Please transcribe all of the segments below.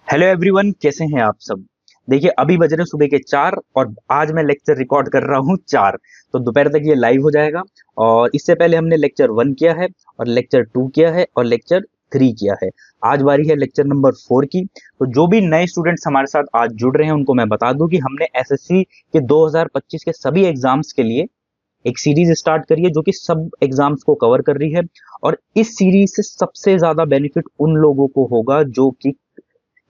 Hello everyone, कैसे हैं आप सब। देखिए, अभी बज रहे सुबह के 4 और आज मैं लेक्चर रिकॉर्ड कर रहा हूँ 4। तो दोपहर तक ये लाइव हो जाएगा। और इससे पहले हमने लेक्चर 1 किया है और लेक्चर 2 किया है और लेक्चर 3 किया है। आज बारी है लेक्चर नंबर 4 की। तो जो भी नए स्टूडेंट्स हमारे साथ आज जुड़ रहे हैं उनको मैं बता दूं कि हमने एसएससी के 2025 के सभी एग्जाम्स के लिए एक सीरीज स्टार्ट करी है जो कि सब एग्जाम्स को कवर कर रही है। और इस सीरीज से सबसे ज्यादा बेनिफिट उन लोगों को होगा जो कि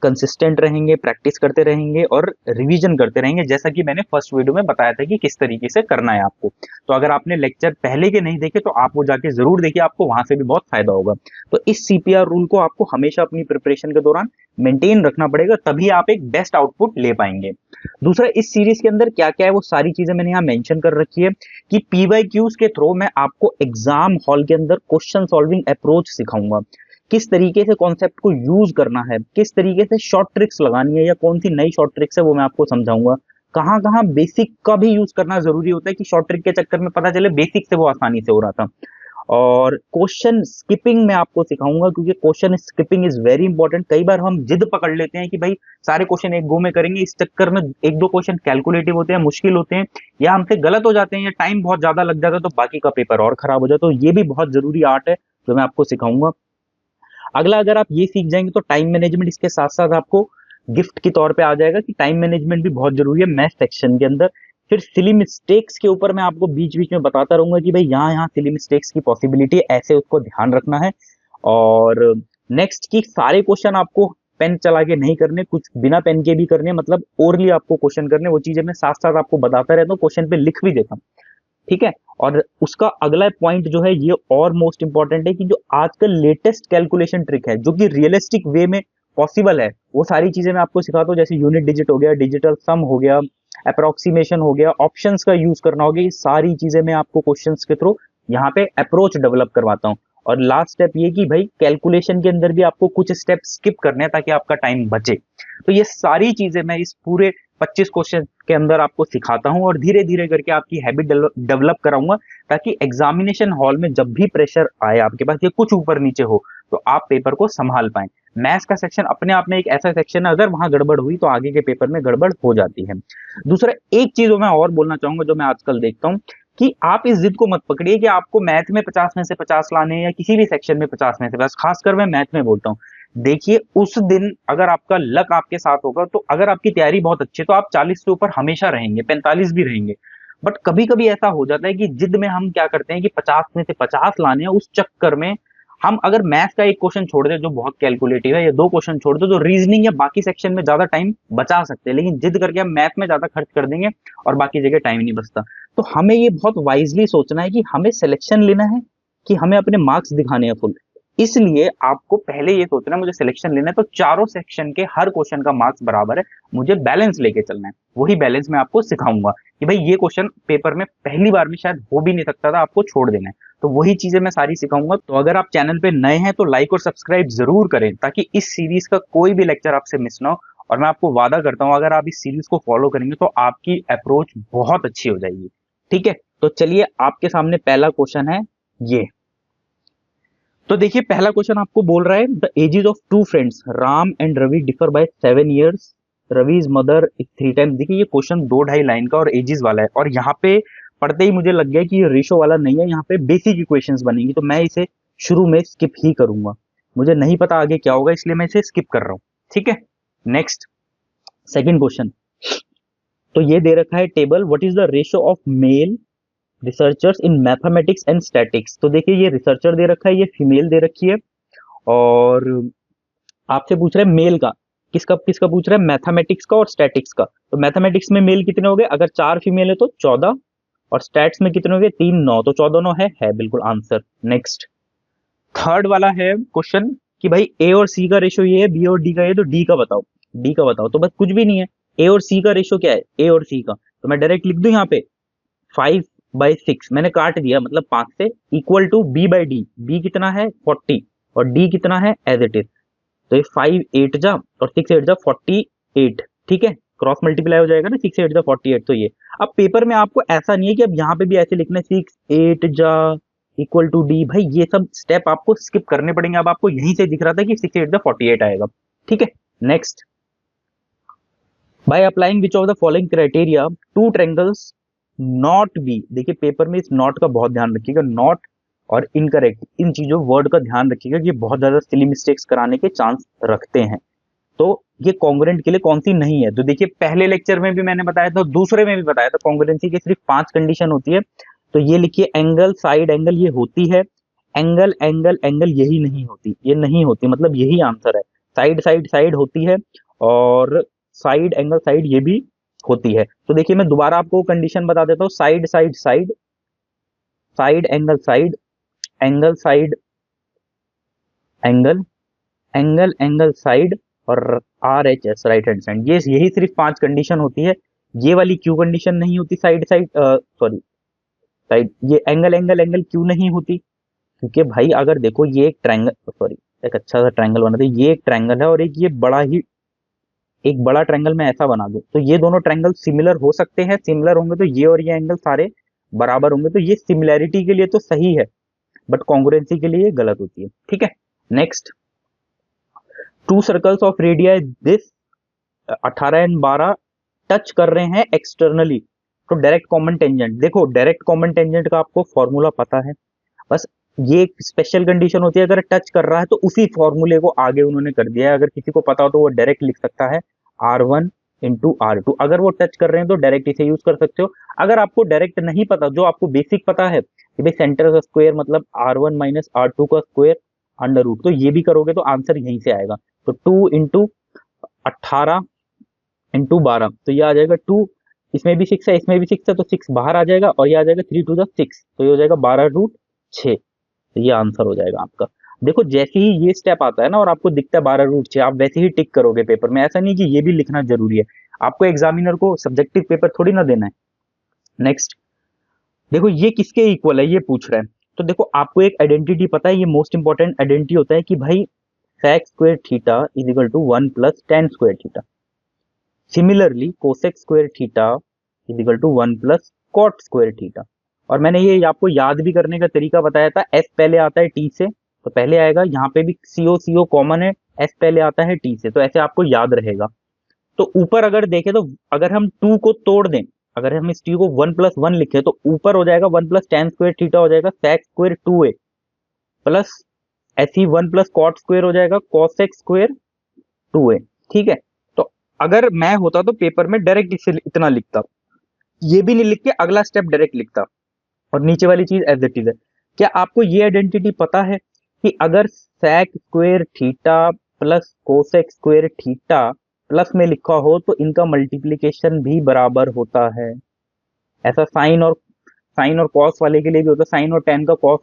कंसिस्टेंट रहेंगे, प्रैक्टिस करते रहेंगे और रिवीजन करते रहेंगे, जैसा कि मैंने फर्स्ट वीडियो में बताया था कि किस तरीके से करना है आपको। तो अगर आपने लेक्चर पहले के नहीं देखे तो आप वो जाके जरूर देखिए, आपको वहां से भी बहुत फायदा होगा। तो इस सीपीआर रूल को आपको हमेशा अपनी प्रिपरेशन के दौरान मेंटेन रखना पड़ेगा, तभी आप एक बेस्ट आउटपुट ले पाएंगे। दूसरा, इस सीरीज के अंदर क्या क्या है वो सारी चीजें मैंने यहाँ मेंशन कर रखी है कि पीवाईक्यूज के थ्रू मैं आपको एग्जाम हॉल के अंदर क्वेश्चन सॉल्विंग अप्रोच सिखाऊंगा, किस तरीके से कॉन्सेप्ट को यूज करना है, किस तरीके से शॉर्ट ट्रिक्स लगानी है या कौन सी नई शॉर्ट ट्रिक्स है वो मैं आपको समझाऊंगा। कहाँ कहाँ बेसिक का भी यूज करना जरूरी होता है कि शॉर्ट ट्रिक के चक्कर में पता चले बेसिक से वो आसानी से हो रहा था। और क्वेश्चन स्किपिंग मैं आपको सिखाऊंगा, क्योंकि question skipping is very important. कई बार हम जिद पकड़ लेते हैं कि भाई सारे क्वेश्चन एक गो में करेंगे, इस चक्कर में एक दो क्वेश्चन कैलकुलेटिव होते हैं, मुश्किल होते हैं, या हमसे गलत हो जाते हैं, या टाइम बहुत ज्यादा लग जाता है तो बाकी का पेपर और खराब हो जाता है। तो ये भी बहुत जरूरी आर्ट है जो मैं आपको सिखाऊंगा। अगला, अगर आप ये सीख जाएंगे तो टाइम मैनेजमेंट इसके साथ साथ आपको गिफ्ट के तौर पे आ जाएगा कि टाइम मैनेजमेंट भी बहुत जरूरी है मैथ सेक्शन के अंदर। फिर सिली मिस्टेक्स के ऊपर मैं आपको बीच बीच में बताता रहूंगा कि भाई यहाँ यहाँ सिली मिस्टेक्स की पॉसिबिलिटी है, ऐसे उसको ध्यान रखना है। और नेक्स्ट की सारे क्वेश्चन आपको पेन चला के नहीं करने, कुछ बिना पेन के भी करने, मतलब ओरली आपको क्वेश्चन करने। वो चीजें मैं साथ साथ आपको बताता रहता हूँ, क्वेश्चन पे लिख भी देता हूँ, ठीक है। और उसका अगला पॉइंट जो है ये और मोस्ट इंपॉर्टेंट है कि जो आजकल लेटेस्ट कैलकुलेशन ट्रिक है जो कि रियलिस्टिक वे में पॉसिबल है, वो सारी चीजें मैं आपको सिखाता हूँ। जैसे यूनिट डिजिट हो गया, डिजिटल सम हो गया, अप्रोक्सीमेशन हो गया, ऑप्शंस का यूज करना हो गया, ये सारी चीजें मैं आपको क्वेश्चंस के थ्रू यहाँ पे अप्रोच डेवलप करवाता हूँ। और लास्ट स्टेप ये कि भाई कैलकुलेशन के अंदर भी आपको कुछ स्टेप स्किप करने हैं ताकि आपका टाइम बचे। तो ये सारी चीजें मैं इस पूरे 25 क्वेश्चन के अंदर आपको सिखाता हूं और धीरे धीरे करके आपकी हैबिट डेवलप कराऊंगा, ताकि एग्जामिनेशन हॉल में जब भी प्रेशर आए आपके पास या कुछ ऊपर नीचे हो तो आप पेपर को संभाल पाए। मैथ्स का सेक्शन अपने आप में एक ऐसा सेक्शन है, अगर वहां गड़बड़ हुई तो आगे के पेपर में गड़बड़ हो जाती है। दूसरा, एक चीज मैं और बोलना चाहूंगा जो मैं आजकल देखता हूँ कि आप इस जिद को मत पकड़िए कि आपको मैथ में 50 में से 50 लाने हैं या किसी भी सेक्शन में 50 में से 50, खासकर मैं मैथ में बोलता हूँ। देखिए, उस दिन अगर आपका लक आपके साथ होगा तो अगर आपकी तैयारी बहुत अच्छी है तो आप 40 से ऊपर हमेशा रहेंगे, 45 भी रहेंगे। बट कभी कभी ऐसा हो जाता है कि जिद में हम क्या करते हैं कि 50 में से 50 लाने हैं, उस चक्कर में हम अगर मैथ का एक क्वेश्चन छोड़ दे जो बहुत कैलकुलेटिव है या दो क्वेश्चन छोड़ दो तो रीजनिंग या बाकी सेक्शन में ज्यादा टाइम बचा सकते हैं, लेकिन जिद करके हम मैथ में ज्यादा खर्च कर देंगे और बाकी जगह टाइम नहीं बचता। तो हमें ये बहुत वाइजली सोचना है कि हमें सिलेक्शन लेना है कि हमें अपने मार्क्स दिखाने हैं फुल। इसलिए आपको पहले ये सोचना है मुझे सिलेक्शन लेना है तो चारों सेक्शन के हर क्वेश्चन का मार्क्स बराबर है, मुझे बैलेंस लेके चलना है। वही बैलेंस मैं आपको सिखाऊंगा कि भाई ये क्वेश्चन पेपर में पहली बार में शायद हो भी नहीं सकता था, आपको छोड़ देना है। तो वही चीजें मैं सारी सिखाऊंगा। तो अगर आप चैनल पे नए हैं तो लाइक और सब्सक्राइब जरूर करें ताकि इस सीरीज का कोई भी लेक्चर आपसे मिस ना हो। और मैं आपको वादा करता हूं अगर आप इस सीरीज को फॉलो करेंगे तो आपकी अप्रोच बहुत अच्छी हो जाएगी, ठीक है। तो चलिए, आपके सामने पहला क्वेश्चन है ये। तो देखिए, पहला क्वेश्चन आपको बोल रहा है the ages of two friends Ram and Ravi differ by 7 years, Ravi is mother 3 times। देखिए, ये क्वेश्चन 2-2.5 लाइन का और एजेस वाला है, और यहाँ पे पढ़ते ही मुझे लग गया कि ये रेशो वाला नहीं है, यहाँ पे बेसिक इक्वेशंस बनेंगी, तो मैं इसे शुरू में स्किप ही करूंगा। मुझे नहीं पता आगे क्या होगा इसलिए मैं इसे स्किप कर रहा हूँ, ठीक है। Next, second question. तो ये दे रखा है table, what is the ratio of male researchers in mathematics and statics. तो देखिए, ये रिसर्चर दे रखा है, ये फीमेल दे रखी है, और आपसे पूछ रहा है मेल का, किसका किसका पूछ रहा है, मैथमेटिक्स का और स्टैटिक्स का। तो मैथमेटिक्स में मेल कितने हो गए, अगर 4 फीमेल है तो 14, और स्टैट्स में कितने हो गए, 3 9, तो 14 9 है बिल्कुल आंसर। नेक्स्ट, थर्ड वाला है क्वेश्चन कि भाई ए और सी का रेशो ये है, बी और डी का ये, तो डी का बताओ। डी का बताओ तो बस कुछ भी नहीं है, ए और सी का रेशो क्या है, ए और सी का, तो मैं डायरेक्ट लिख दूं यहाँ पे 5/6, मैंने काट दिया मतलब 5 से, equal to B by D, B कितना है 40 और डी कितना है एज इट इज। तो ये 5 8 जा और 6 8 जा 48, ठीक है, क्रॉस मल्टीप्लाई हो जाएगा ना, 6 8 जा 48। तो ये अब पेपर में आपको ऐसा नहीं है कि अब यहाँ पे भी ऐसे लिखना है 6 8 जा इक्वल टू डी, भाई ये सब स्टेप आपको स्किप करने पड़ेंगे। अब आपको यहीं से दिख रहा था कि 6 8 जा 48 आएगा, ठीक है। Next, by applying which of the following criteria two triangles not be, देखिए पेपर में इस नॉट का बहुत ध्यान रखिएगा, नॉट और इनकरेक्ट इन चीजों वर्ड का ध्यान रखिएगा, ये बहुत ज्यादा सिली मिस्टेक्स कराने के चांस रखते हैं। तो ये कॉन्ग्रुएंट के लिए कौन सी नहीं है, तो देखिए पहले लेक्चर में भी मैंने बताया था, दूसरे में भी बताया था, कॉन्ग्रुएंसी की सिर्फ 5 कंडीशन होती है। तो ये लिखिए एंगल, साइड एंगल ये होती है, एंगल एंगल एंगल यही नहीं होती, ये नहीं होती, मतलब यही आंसर है। साइड साइड साइड होती है, और साइड एंगल साइड ये भी होती है। तो देखिए मैं दोबारा आपको कंडीशन बता देता हूँ, side side side, side angle side, angle side angle, angle angle side, और R H S right hand side, ये यही सिर्फ 5 कंडीशन होती है। ये वाली क्यू कंडीशन नहीं होती, साइड साइड सॉरी साइड, ये एंगल एंगल एंगल क्यू नहीं होती, क्योंकि भाई अगर देखो ये एक ट्रायंगल, सॉरी एक अच्छा सा ट्रायंगल बना दे, ये एक ट्रायंगल है और एक ये बड़ा ही, एक बड़ा ट्रायंगल मैं ऐसा बना दूं, तो ये दोनों ट्रायंगल सिमिलर हो सकते हैं, सिमिलर होंगे तो ये और ये एंगल सारे बराबर होंगे, तो ये सिमिलैरिटी के लिए तो सही है, बट कॉन्ग्रुएंसी के लिए गलत होती है। ठीक है, next, to circles of radii this 18 and 12 touch कर रहे हैं एक्सटर्नली, तो डायरेक्ट कॉमन टेंजेंट, देखो डायरेक्ट कॉमन टेंजेंट का आपको फॉर्मूला पता है, बस ये एक स्पेशल कंडीशन होती है, अगर टच कर रहा है तो उसी फॉर्मूले को आगे उन्होंने कर दिया है, अगर किसी को पता हो तो वो डायरेक्ट लिख सकता है R1 इंटू R2, अगर वो टच कर रहे हैं तो डायरेक्ट इसे यूज कर सकते हो। अगर आपको डायरेक्ट नहीं पता, जो आपको बेसिक पता है कि भाई सेंटर का स्क्वायर मतलब R1 माइनस R2 का स्क्वायर अंडर रूट, तो ये भी करोगे तो आंसर यहीं से आएगा। तो 2 इंटू 18 इंटू 12, तो ये आ जाएगा 2, इसमें भी 6 है, इसमें भी 6 है, तो 6 बाहर आ जाएगा, और ये आ जाएगा 3 टू द 6, तो ये हो जाएगा 12 रूट 6, तो ये आंसर हो जाएगा आपका। देखो जैसे ही ये स्टेप आता है ना और आपको दिखता है 12 रूट 6, आप वैसे ही टिक करोगे पेपर में, ऐसा नहीं कि ये भी लिखना जरूरी है, आपको एग्जामिनर को सब्जेक्टिव पेपर थोड़ी ना देना है। नेक्स्ट, देखो ये किसके इक्वल है ये पूछ रहा है, तो देखो आपको एक आइडेंटिटी पता है, ये मोस्ट इंपॉर्टेंट आइडेंटिटी होता है कि भाई sec square theta is equal to 1 plus tan square theta, similarly cosec square theta is equal to 1 plus cot square theta. और मैंने ये आपको याद भी करने का तरीका बताया था, s पहले आता है t से, तो पहले आएगा, यहाँ पे भी CO कॉमन है, s पहले आता है t से, तो ऐसे आपको याद रहेगा। तो ऊपर अगर देखें तो अगर हम 2 को तोड़ दें, अगर हम इस t को 1 प्लस 1 लिखें तो ऊपर हो जाएगा 1 प्लस tan स्क्वायर थीटा, हो जाएगा sec स्क्वायर 2a, प्लस ऐसे ही 1 प्लस cot स्क्वायर हो जाएगा cosec स्क्वायर 2a। ठीक है, तो अगर मैं होता तो पेपर में डायरेक्ट इसे इतना लिखता, ये भी नहीं लिख के अगला स्टेप डायरेक्ट लिखता, और नीचे वाली चीज एज इट इज है। क्या आपको ये आइडेंटिटी पता है कि अगर sec square theta plus cosec square theta plus में लिखा हो तो इनका मल्टीप्लीकेशन भी बराबर होता है, ऐसा साइन और कॉस वाले के लिए भी होता है, साइन और टेन का कॉस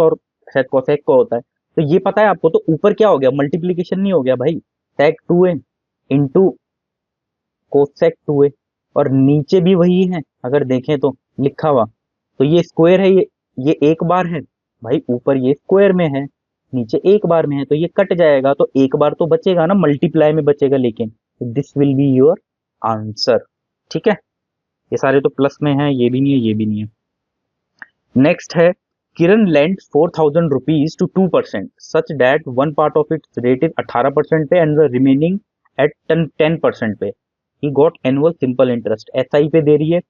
और शायद कोसेक को होता है, तो ये पता है आपको, तो ऊपर क्या हो गया, मल्टीप्लीकेशन नहीं हो गया भाई, sec 2a into cosec 2a, और नीचे भी वही है अगर देखें तो लिखा हुआ, तो ये स्क्वायर है, ये एक बार है भाई, ऊपर ये स्क्वायर में है, नीचे एक बार में है, तो ये कट जाएगा, तो एक बार तो बचेगा ना, मल्टीप्लाई में बचेगा, लेकिन this will be your answer. ठीक है, ये सारे तो प्लस में है, ये भी नहीं है, ये भी नहीं है। नेक्स्ट है, किरण lent 4,000 rupees to 2% such that one part of its rate is 18% पे and the remaining at 10% पे, he got annual simple interest, SI पे दे रही है,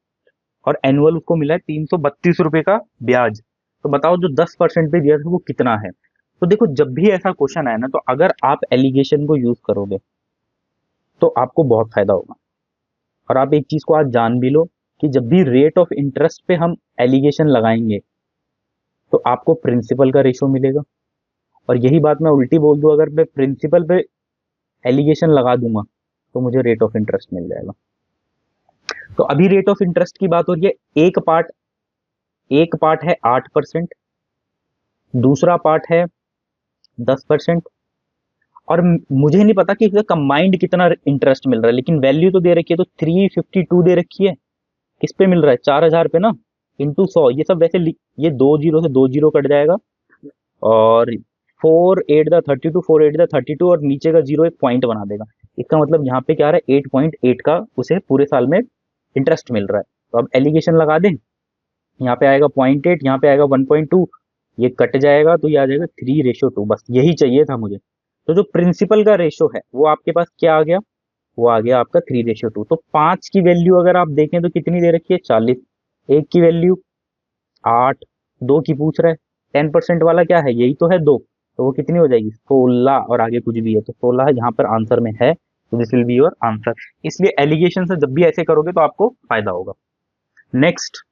और एनुअल उसको मिला है 332 रुपए का ब्याज, तो बताओ जो 10% पे दिया था वो कितना है। तो देखो जब भी ऐसा क्वेश्चन आए ना, तो अगर आप एलिगेशन को यूज करोगे तो आपको बहुत फायदा होगा, और आप एक चीज को आज जान भी लो कि जब भी रेट ऑफ इंटरेस्ट पे हम एलिगेशन लगाएंगे तो आपको प्रिंसिपल का रेशो मिलेगा, और यही बात मैं उल्टी बोल दूं, अगर मैं प्रिंसिपल पे एलिगेशन लगा दूंगा तो मुझे रेट ऑफ इंटरेस्ट मिल जाएगा। तो अभी रेट ऑफ इंटरेस्ट की बात हो रही है, एक पार्ट है 8%, दूसरा पार्ट है 10%, और मुझे नहीं पता कि इसका कंबाइंड कितना इंटरेस्ट मिल रहा है, लेकिन वैल्यू तो दे रखी है, तो 352 दे रखी है, किस पे मिल रहा है, 4,000 पे ना, इंटू 100, ये सब वैसे ये 2 जीरो से 2 जीरो कट जाएगा, और 4 8 द 32, 4 8 द 32, और नीचे का जीरो एक पॉइंट बना देगा, इसका मतलब यहाँ पे क्या आ रहा है, 8.8 का उसे पूरे साल में इंटरेस्ट मिल रहा है। तो अब एलिगेशन लगा दें, यहाँ पे आएगा 0.8, यहाँ पे आएगा 1.2, ये कट जाएगा, तो ये आ जाएगा 3:2, बस यही चाहिए था मुझे। तो जो प्रिंसिपल का रेशो है वो आपके पास क्या आ गया, वो आ गया आपका 3:2। तो 5 की वैल्यू अगर आप देखें तो कितनी दे रखी है, 40। एक की वैल्यू 8, दो की पूछ रहा है, 10% वाला क्या है, यही तो है 2, तो वो कितनी हो जाएगी 16, और आगे कुछ भी है तो 16 यहाँ पर आंसर में है, तो this will be your answer. इसलिए एलिगेशन से जब भी ऐसे करोगे तो आपको फायदा होगा। Next,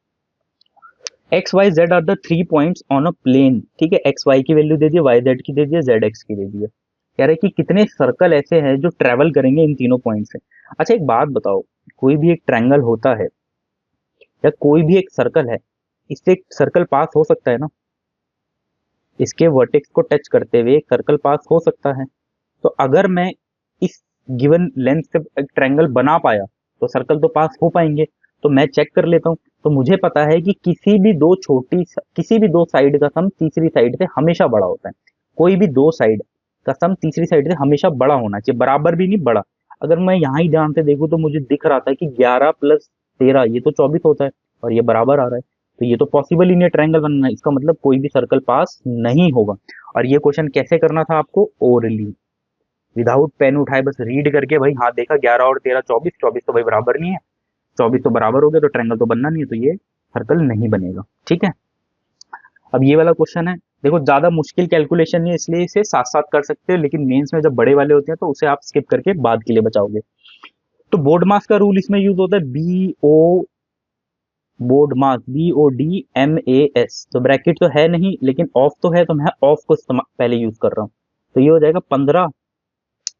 X Y Z are the 3 points on a plane. ठीक है, एक्स वाई की वैल्यू दे दिए, वाई जेड की दे दिए, जेड एक्स की दे दिए। कह रहे हैं कि कितने सर्कल ऐसे हैं जो ट्रेवल करेंगे इन तीनों पॉइंट से। अच्छा एक बात बताओ, कोई भी एक ट्रायंगल होता है या कोई भी एक सर्कल है, इससे एक सर्कल पास हो सकता है ना, इसके वर्टेक्स को टच करते हुए एक सर्कल पास हो सकता है। तो अगर मैं इस गिवन लेंथ से एक ट्रायंगल बना पाया तो सर्कल तो पास हो पाएंगे। तो मैं चेक कर लेता हूँ, तो मुझे पता है कि किसी भी दो साइड का सम तीसरी साइड से हमेशा बड़ा होता है। कोई भी दो साइड का सम तीसरी साइड से हमेशा बड़ा होना चाहिए, बराबर भी नहीं, बड़ा। अगर मैं यहाँ ही ध्यान से देखूँ तो मुझे दिख रहा था कि 11 + 13 ये तो 24 होता है, और ये बराबर आ रहा है, तो ये तो पॉसिबल ही नहीं है ट्रायंगल बनना, इसका मतलब कोई भी सर्कल पास नहीं होगा। और ये क्वेश्चन कैसे करना था आपको, ओरली, विदाउट पेन उठाए बस रीड करके, भाई हाँ देखा 11 और 13 24, 24 तो भाई बराबर नहीं है, 24 तो बराबर हो गया, तो ट्रायंगल तो बनना नहीं है, तो ये सर्कल नहीं बनेगा। ठीक है, अब ये वाला क्वेश्चन है, देखो ज्यादा मुश्किल कैलकुलेशन नहीं है इसलिए इसे साथ साथ कर सकते हो, लेकिन मेंस में जब बड़े वाले होते हैं तो उसे आप स्किप करके बाद के लिए बचाओगे। तो बोर्ड मास का रूल इसमें यूज होता है, बोर्ड मास, BODMAS। तो ब्रैकेट तो है नहीं लेकिन ऑफ तो है, तो मैं ऑफ को पहले यूज कर रहा हूँ। तो ये हो जाएगा 15,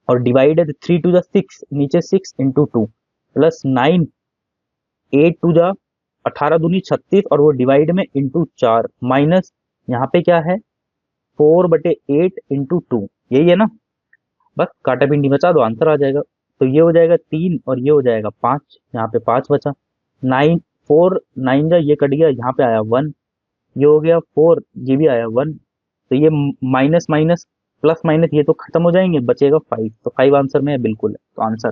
और डिवाइडेड 3 to the 6, नीचे 6 × 2 प्लस 9, 8 to the 18 दूनी 36, और वो डिवाइड में इंटू 4, माइनस यहाँ पे क्या है 4/8 × 2, यही है ना। बस काटा पिंडी बचा दो, आंसर आ जाएगा। तो ये हो जाएगा 3 और ये हो जाएगा 5, यहाँ पे 5 बचा, 9, 4 9 जा ये कट गया, यहाँ पे आया 1, ये हो गया 4, ये भी आया 1, तो ये माइनस माइनस प्लस माइनस ये तो खत्म हो जाएंगे, बचेगा 5, तो 5 आंसर में है बिल्कुल, तो answer.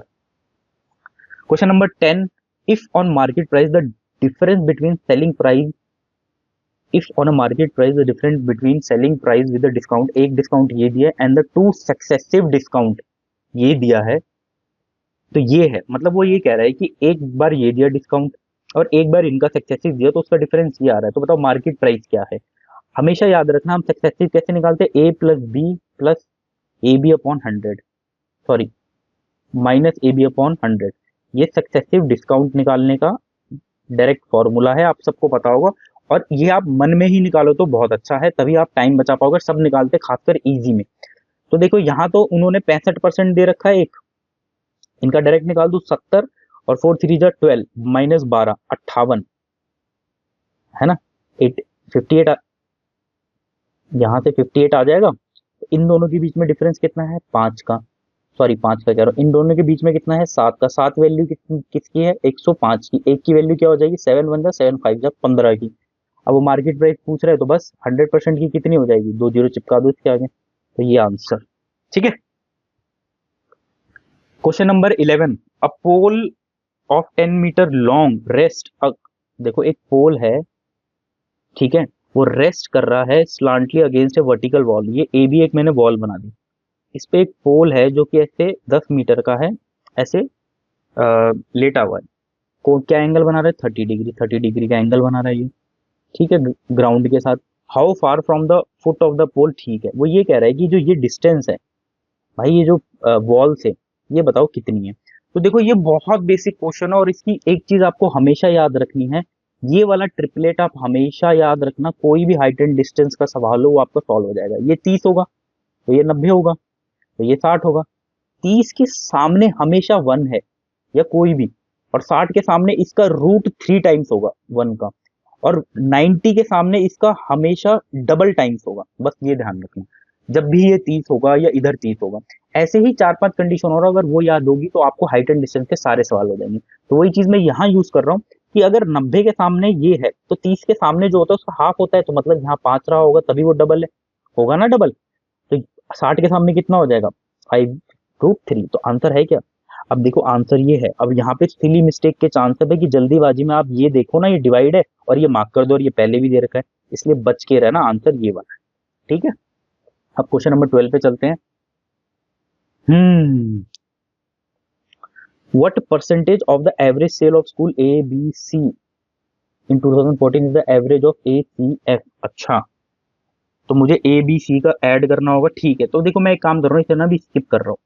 Question number 10, if on market price the difference between selling price, if on a market price the difference between selling price with discount, एक डिस्काउंट ये दिया and the two successive discount ये दिया है, तो ये है मतलब वो ये कह रहा है कि एक बार ये दिया डिस्काउंट और एक बार इनका सक्सेसिव दिया, तो उसका डिफरेंस ये आ रहा है, तो बताओ मार्केट प्राइस क्या है। हमेशा याद रखना, हम सक्सेसिव कैसे निकालते हैं, A+B+AB/100, सॉरी -AB/100, ये सक्सेसिव डिस्काउंट निकालने का डायरेक्ट फॉर्मूला है, आप सबको पता होगा। और ये आप मन में ही निकालो तो बहुत अच्छा है, तभी आप टाइम बचा पाओगे, सब निकालते खासकर इजी में। तो देखो यहाँ तो उन्होंने 65% दे रखा है, एक इनका डायरेक्ट निकाल दो 70, और 4 3 जा 12 -12 58, है ना, 58, यहाँ से 58 आ जाएगा। तो इन दोनों के बीच में डिफरेंस कितना है, 5 का, सॉरी 5 का कह रहा हूँ, इन दोनों के बीच में कितना है, 7 का। 7 वैल्यू किसकी है, 105 की। एक की वैल्यू क्या हो जाएगी, 7 1 जा 7 5 जा 15 की। अब वो मार्केट प्राइस पूछ रहे हैं तो बस 100% की कितनी हो जाएगी, 2 जीरो चिपका दो इसके आगे, तो ये आंसर। ठीक है, question number 11, a pole of 10 metre long rest, देखो एक पोल है, ठीक है, वो रेस्ट कर रहा है स्लांटली अगेंस्ट ए वर्टिकल वॉल, ये ए भी एक मैंने वॉल बना दी, इस पे एक पोल है जो कि ऐसे 10 मीटर का है, ऐसे लेटा हुआ है, को क्या एंगल बना रहा है, 30 डिग्री, 30 डिग्री का एंगल बना रहा है ये, ठीक है, ग्राउंड के साथ। How far from the foot of the pole, ठीक है, वो ये कह रहा है कि जो ये डिस्टेंस है भाई, ये जो वॉल से, ये बताओ कितनी है। तो देखो ये बहुत बेसिक क्वेश्चन है, और इसकी एक चीज आपको हमेशा याद रखनी है, ये वाला ट्रिपलेट आप हमेशा याद रखना, कोई भी हाइट एंड डिस्टेंस का सवाल हो वो आपका सॉल्व हो जाएगा। ये 30 होगा तो ये 90 होगा, तो ये 60 होगा, 30 के सामने हमेशा 1 है या कोई भी, और 60 के सामने इसका रूट 3 टाइम्स होगा 1 का, और 90 के सामने इसका हमेशा डबल टाइम्स होगा, बस ये ध्यान रखना, जब भी ये 30 होगा या इधर 30 होगा। ऐसे ही 4 5 कंडीशन हो रहा, अगर वो याद होगी तो आपको हाइट एंड डिस्टेंस के सारे सवाल हो जाएंगे। तो वही चीज मैं यहाँ यूज कर रहा हूँ कि अगर 90 के सामने ये है तो 30 के सामने जो होता है उसका हाफ होता है, तो मतलब यहाँ 5 रहा होगा तभी वो डबल है, होगा ना डबल। तो 60 के सामने कितना हो जाएगा, 5√3, तो आंसर है क्या। अब देखो आंसर ये है, अब यहाँ पे सिली मिस्टेक के चांसेस है कि जल्दीबाजी में आप ये देखो ना ये डिवाइड है और ये मार्क कर दो और ये पहले भी दे रखा है, इसलिए बच के रहना, आंसर ये वाला है। ठीक है, अब क्वेश्चन नंबर 12 पे चलते हैं। Hmm what percentage of the average sale of school A B C in 2014 is the average of A C F. अच्छा, तो मुझे ए बी सी का ऐड करना होगा, ठीक है। तो देखो मैं एक काम कर रहा हूँ, इसे ना भी स्किप कर रहा हूँ,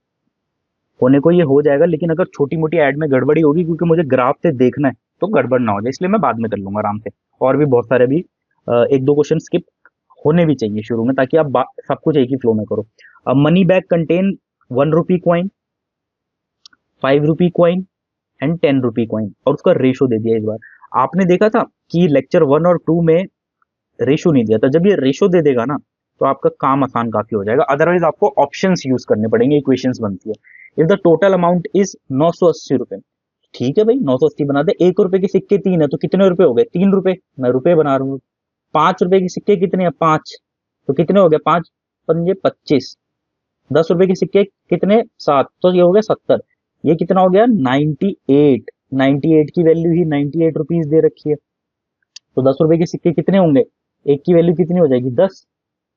होने को ये हो जाएगा, लेकिन अगर छोटी मोटी ऐड में गड़बड़ी होगी क्योंकि मुझे ग्राफ से देखना है तो गड़बड़ ना हो जाए, इसलिए मैं बाद में कर लूंगा आराम से। और भी बहुत सारे भी एक दो क्वेश्चन स्किप होने भी चाहिए शुरू में, ताकि आप सब कुछ एक ही फ्लो में करो। अब money bag contain 1 rupee coin, 5 rupee coin and 10 rupee coin, और उसका रेशो दे दिया इस बार। आपने देखा था कि लेक्चर 1 और 2 में रेशो नहीं दिया था, जब ये रेशो दे देगा ना तो आपका काम आसान काफी हो जाएगा, अदरवाइज आपको ऑप्शंस यूज करने पड़ेंगे, इक्वेशंस बनती है। If the total amount is 980 रुपए, ठीक है भाई 980 बना दे। 1 रुपए के सिक्के 3 है तो कितने रुपए हो गए? 3 रुपए, मैं रुपए बना रहा हूँ। 5 रुपए के सिक्के कितने हैं? 5, तो कितने हो गए? 5 पंजे 25। 10 रुपए के सिक्के कितने? 7, तो ये हो गया 70। ये कितना हो गया? 98। 98 की वैल्यू ही 98 रुपीज दे रखी है, तो 10 रुपए के सिक्के कितने होंगे? एक की वैल्यू कितनी हो जाएगी? 10।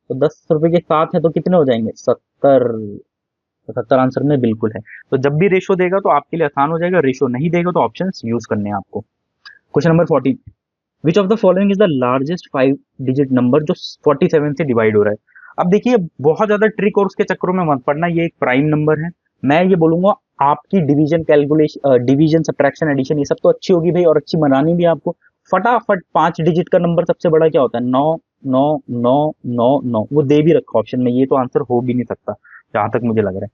तो 10 रुपए के 7 है तो कितने हो जाएंगे? 70। तो 70 आंसर में बिल्कुल है। तो जब भी रेशो देगा तो आपके लिए आसान हो जाएगा, रेशो नहीं देगा तो ऑप्शन यूज करने हैं आपको। Question number 14, which of the following is the largest 5 digit number जो 47 से डिवाइड हो रहा है? अब देखिए बहुत ज्यादा ट्रिक और उसके चक्करों में मत पड़ना, ये एक प्राइम नंबर है। मैं ये बोलूंगा आपकी division calculation, division subtraction addition ये सब तो अच्छी होगी भाई, और अच्छी बनानी भी है आपको। फटाफट 5 डिजिट का नंबर सबसे बड़ा क्या होता है? 9 9 9 9 9, वो दे भी रखा ऑप्शन में, ये तो आंसर हो भी नहीं सकता जहां तक मुझे लग रहा है,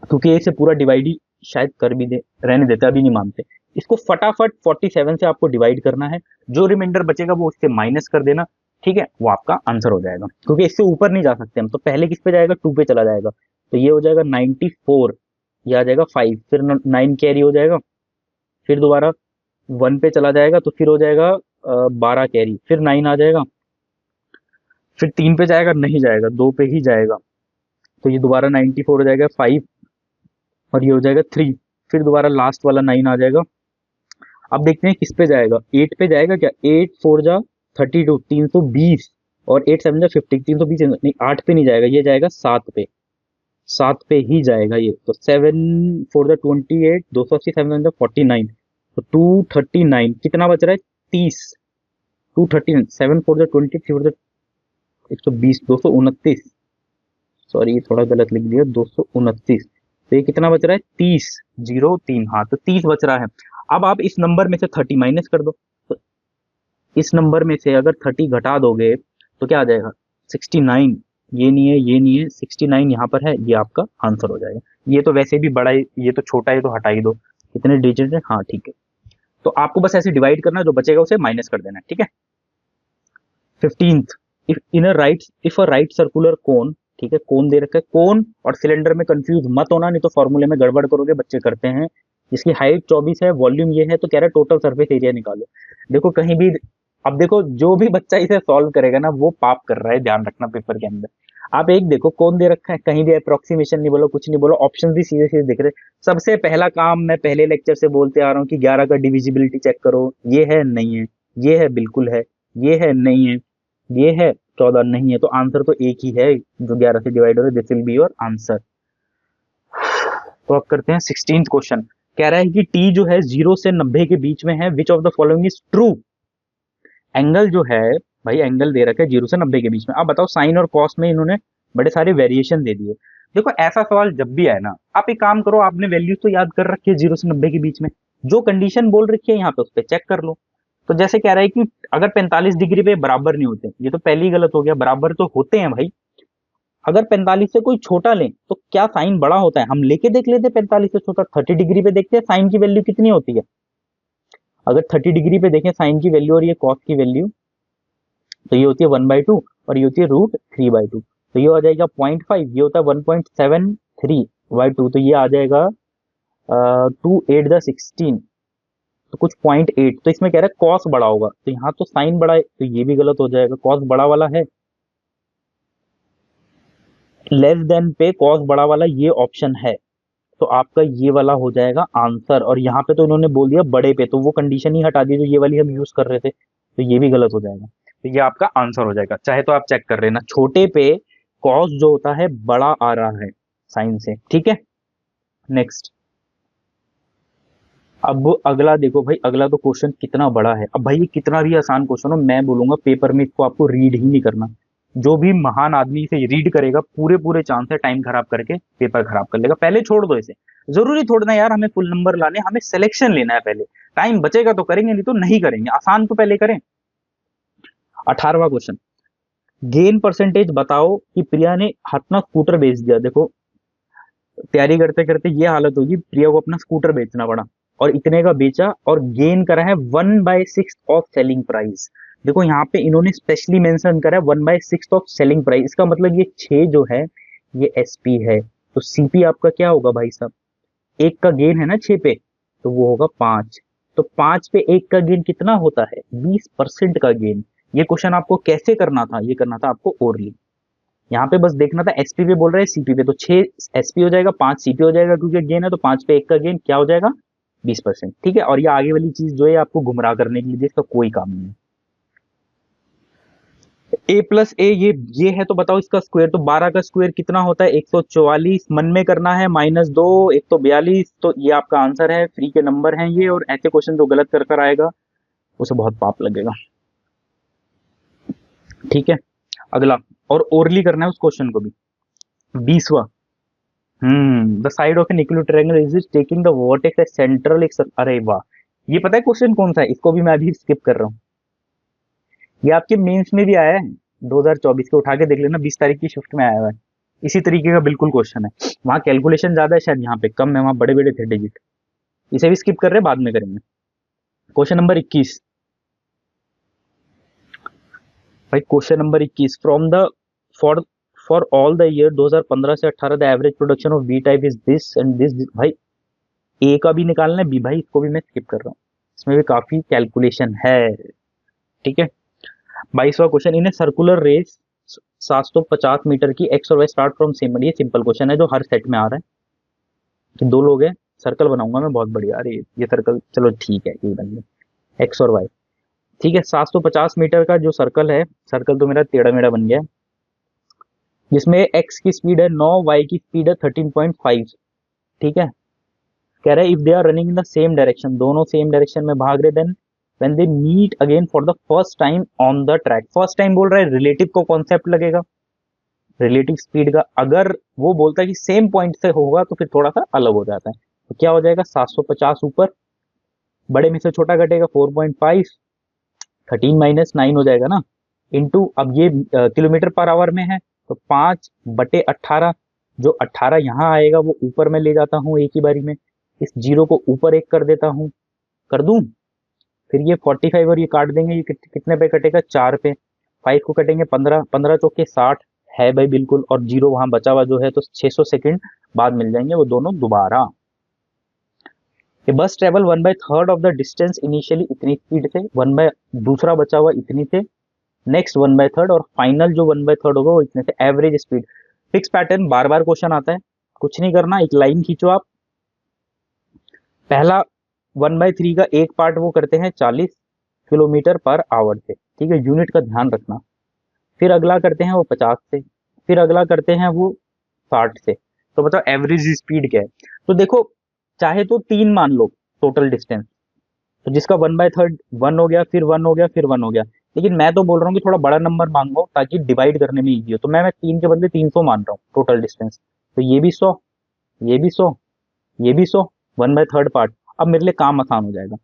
क्योंकि ये से पूरा डिवाइड ही शायद कर भी दे, रहने देते, अभी नहीं मानते। इसको फटाफट 47 से आपको डिवाइड करना है, जो रिमाइंडर बचेगा वो उससे माइनस कर देना, ठीक है, वो आपका आंसर हो जाएगा, क्योंकि इससे ऊपर नहीं जा सकते हम। तो पहले किस पे जाएगा? 2 पे चला जाएगा, तो ये हो जाएगा 94, ये आ जाएगा 5, फिर 9 कैरी हो जाएगा, फिर दोबारा 1 पे चला जाएगा तो फिर हो जाएगा 12 कैरी, फिर 9 आ जाएगा, फिर 3 पे जाएगा, नहीं जाएगा, 2 पे ही जाएगा, तो ये दोबारा 94 हो जाएगा 5, और ये हो जाएगा 3, फिर दोबारा लास्ट वाला 9 आ जाएगा। अब देखते हैं किस पे जाएगा, 8 पे जाएगा क्या? 8 4 जा 32, 320, और 8 7 जा 50, 320 नहीं, 8 पे नहीं जाएगा, ये जाएगा 7 पे, 7 पे ही जाएगा ये। तो 7 4 जा 28, 280, 7 जा 49, तो 239 कितना बच रहा है? 30, 239, 7 4 जा 20, 3 4 जा 120, 229, सॉरी थोड़ा गलत लिख दिया, 229, तो ये कितना बच रहा है? 30, 03, हाँ तो 30 बच रहा है। अब आप इस नंबर में से 30 माइनस कर दो, तो इस नंबर में से अगर 30 घटा दोगे तो क्या आ जाएगा? 69, ये नहीं है, ये नहीं है, 69 यहाँ पर है, ये आपका आंसर हो जाएगा। ये तो वैसे भी बड़ा है, ये तो छोटा है तो हटा ही दो। कितने डिजिट है? हाँ ठीक है, तो आपको बस ऐसे डिवाइड करना, जो बचेगा उसे माइनस कर देना है, ठीक है। 15th, if a right circular cone, ठीक है, कोन दे रखा है, कोन और सिलेंडर में कंफ्यूज मत होना, नहीं तो फॉर्मूले में गड़बड़ करोगे, बच्चे करते हैं। जिसकी हाइट 24 है, वॉल्यूम ये है, तो कह रहा है टोटल सरफेस एरिया निकालो। देखो कहीं भी, अब देखो जो भी बच्चा इसे सॉल्व करेगा ना वो पाप कर रहा है, ध्यान रखना पेपर के अंदर। आप एक देखो कौन दे रखा है, कहीं भी अप्रोक्सीमेशन नहीं बोलो, कुछ नहीं बोलो, ऑप्शन भी सीधे सीधे दिख रहे। सबसे पहला काम मैं पहले लेक्चर से बोलते आ रहा हूँ कि 11 का डिविजिबिलिटी चेक करो, ये है नहीं है, ये है बिल्कुल है, ये है नहीं है, ये है 14 नहीं है, तो आंसर तो एक ही है जो 11 से डिवाइड हो रहा है, this will be your answer. तो अब करते हैं 16th क्वेश्चन। कह रहा है कि टी जो है 0 से 90 के बीच में है, which of the following is true? Angle जो है भाई, एंगल दे रखा है 0 से 90 के बीच में, अब बताओ साइन और कॉस में इन्होंने बड़े सारे वेरिएशन दे दिए। देखो ऐसा सवाल जब भी आए ना, आप एक काम करो, आपने वैल्यूज तो याद कर रखी है 0 से 90 के बीच में, जो कंडीशन बोल रखी है यहाँ पे उस पर चेक कर लो। तो जैसे कह रहा है कि अगर 45 डिग्री पे बराबर नहीं होते, ये तो पहली ही गलत हो गया, बराबर तो होते हैं भाई। अगर 45 से कोई छोटा लें तो क्या साइन बड़ा होता है? हम लेके देख लेते 45 से छोटा, 30 डिग्री पे देखते हैं साइन की वैल्यू कितनी होती है। अगर 30 डिग्री पे देखें साइन की वैल्यू और ये कॉस की वैल्यू, तो ये होती है 1/2 और ये होती है √3/2, तो ये आ जाएगा 0.5, ये होता है 1.73/2, तो ये आ जाएगा 2 8 द 16, तो कुछ 0.8, तो इसमें कह रहा है कॉस बड़ा होगा, तो यहाँ तो साइन बड़ा है, तो ये भी गलत हो जाएगा, कॉस बड़ा वाला है, लेस देन पे कॉस बड़ा वाला ये ऑप्शन है, तो आपका ये वाला हो जाएगा आंसर। और यहाँ पे तो इन्होंने बोल दिया बड़े पे, तो वो कंडीशन ही हटा दी जो ये वाली हम यूज कर रहे थे, तो ये भी गलत हो जाएगा, तो ये आपका आंसर हो जाएगा। चाहे तो आप चेक कर लेना, छोटे पे कॉस जो होता है बड़ा आ रहा है साइन से, ठीक है। नेक्स्ट, अब अगला देखो भाई, अगला तो क्वेश्चन कितना बड़ा है। अब भाई ये कितना भी आसान क्वेश्चन हो, मैं बोलूंगा पेपर में इसको आपको रीड ही नहीं करना। जो भी महान आदमी इसे रीड करेगा, पूरे पूरे चांस है टाइम खराब करके पेपर खराब कर लेगा। पहले छोड़ दो इसे, जरूरी थोड़ा ना यार हमें फुल नंबर लाने, हमें सिलेक्शन लेना है पहले। टाइम बचेगा तो करेंगे, नहीं तो नहीं करेंगे। आसान तो पहले करें। 18वां क्वेश्चन, गेन परसेंटेज बताओ कि प्रिया ने अपना स्कूटर बेच दिया। देखो तैयारी करते करते ये हालत होगी, प्रिया को अपना स्कूटर बेचना पड़ा और इतने का बेचा और गेन करा है 1/6 ऑफ सेलिंग प्राइस। देखो यहाँ पे इन्होंने स्पेशली मेंशन करा है 1/6 ऑफ सेलिंग प्राइस। इसका मतलब ये 6 जो है ये एसपी है, तो सीपी आपका क्या होगा भाई साहब, एक का गेन है ना 6 पे, तो वो होगा 5। तो 5 पे एक का गेन कितना होता है, 20% का गेन। ये क्वेश्चन आपको कैसे करना था, ये करना था आपको ओरली। यहाँ पे बस देखना था एसपी पे बोल रहे हैं सीपी पे, तो 6 एसपी हो जाएगा, 5 सीपी हो जाएगा, क्योंकि गेन है तो 5 पे एक का गेन क्या हो जाएगा, 20%, ठीक है। और ये आगे वाली चीज जो है आपको गुमराह करने के लिए, इसका कोई काम नहीं है। ए प्लस ए ये है, तो बताओ इसका स्क्वायर। तो 12 का स्क्वायर कितना होता है, 144। मन में करना है, -2 142। तो ये आपका आंसर है, फ्री के नंबर हैं ये। और ऐसे क्वेश्चन जो गलत कर कर आएगा उसे बहुत पाप लगेगा, ठीक है। अगला, और ओरली करना है उस क्वेश्चन को भी। 20वां, the side of an equilateral triangle is taking the vertex as central X. अरे वाह, ये पता है क्वेश्चन कौन सा है, इसको भी मैं अभी स्किप कर रहा हूँ। ये आपके मेंस में भी आया है 2024 के, उठा के देख लेना, 20 तारीख की शिफ्ट में आया हुआ है। इसी तरीके का बिल्कुल क्वेश्चन है। वहां कैलकुलेशन ज्यादा है शायद, यहाँ पे कम है, वहां बड़े बड़े थे डिजिट। इसे भी स्किप कर रहे हैं, बाद में करेंगे। क्वेश्चन नंबर 21, भाई question number 21, from the for for all the year 2015 से 18 the average production of B type is this and this. भाई ए का भी निकालना है, बी भाई इसको भी मैं स्किप कर रहा हूँ, इसमें भी काफी कैलकुलेशन है, ठीक है। 22वां question, in a circular race 750 metre की एक्स और वाई स्टार्ट फ्रॉम सेम। ये सिंपल क्वेश्चन है जो हर सेट में आ रहा है कि दो लोग हैं, सर्कल बनाऊंगा मैं बहुत बढ़िया। अरे ये सर्कल चलो ठीक है, ये बन गया एक्स और वाई, ठीक है। 750 मीटर का जो सर्कल है, सर्कल तो मेरा टेढ़ा मेढ़ा बन गया, जिसमें एक्स की स्पीड है 9, वाई की स्पीड है 13.5, ठीक है। कह रहा है if they are running in the same direction, दोनों सेम डायरेक्शन में भाग रहे, then when they meet again for the first time on the track. First time बोल रहा है, रिलेटिव को कॉन्सेप्ट लगेगा, रिलेटिव स्पीड का। अगर वो बोलता है कि सेम पॉइंट से होगा तो फिर थोड़ा सा अलग हो जाता है। तो क्या हो जाएगा, 750 ऊपर, बड़े में से छोटा घटेगा 4.5, 13 - 9 हो जाएगा ना, इंटू, अब ये किलोमीटर पर आवर में है, तो 5/18। जो 18 यहाँ आएगा वो ऊपर में ले जाता हूँ एक ही बारी में, इस जीरो को ऊपर एक कर देता हूँ, कर दूं। फिर ये 45 और ये काट देंगे, ये कितने पे कटेगा, 4 पे। 5 को कटेंगे 15, 15 चौके 60 है भाई बिल्कुल, और जीरो वहां बचा हुआ जो है, तो 600 सेकंड बाद मिल जाएंगे वो दोनों दोबारा। ये बस travel 1/3 of the distance initially इतनी स्पीड से, दूसरा बचा हुआ इतनी से, नेक्स्ट 1/3, और फाइनल जो 1/3 होगा वो इतने से। एवरेज स्पीड, फिक्स पैटर्न, बार बार क्वेश्चन आता है, कुछ नहीं करना, एक लाइन खींचो आप। पहला 1/3 का एक पार्ट वो करते हैं 40 किलोमीटर पर आवर से, ठीक है, यूनिट का ध्यान रखना। फिर अगला करते हैं वो 50 से, फिर अगला करते हैं वो 60 से। तो बताओ एवरेज स्पीड क्या है। तो देखो, चाहे तो 3 मान लो टोटल डिस्टेंस, तो जिसका 1/3 1 हो गया, फिर 1 हो गया, फिर 1 हो गया। लेकिन मैं तो बोल रहा हूँ कि थोड़ा बड़ा नंबर मांगो ताकि डिवाइड करने में इजी हो, तो मैं 3 के बदले 300 मान रहा हूँ टोटल डिस्टेंस। तो ये भी 100, ये भी 100, ये भी 100, 1/3 पार्ट। अब मेरे लिए काम आसान हो जाएगा।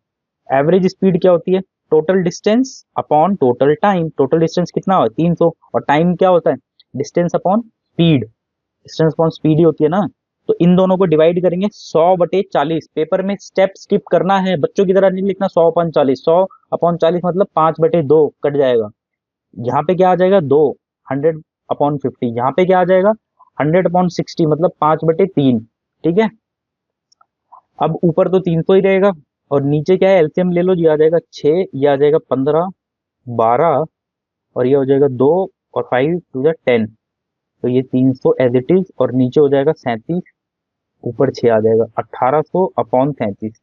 एवरेज स्पीड क्या होती है, total distance upon total time. Total distance कितना हो, 300, और टाइम क्या होता है, distance upon speed, distance upon speed ही होती है ना। तो इन दोनों को डिवाइड करेंगे 100/40। पेपर में स्टेप स्किप करना है, बच्चों की तरह नहीं लिखना 100/40। 100/40 मतलब 5/2 कट जाएगा। यहाँ पे क्या आ जाएगा, 2, 100/50। यहाँ पे क्या आ जाएगा, 100/60 मतलब 5/3, ठीक है। अब ऊपर तो 300 ही रहेगा, और नीचे क्या है, एलसीएम ले लो, ये आ जाएगा 6, ये आ जाएगा 15, 12, और ये हो जाएगा 2, और 5 टू द 10। तो ये 300 एज इट इज, और नीचे हो जाएगा 37, ऊपर 6 आ जाएगा, 1800/37।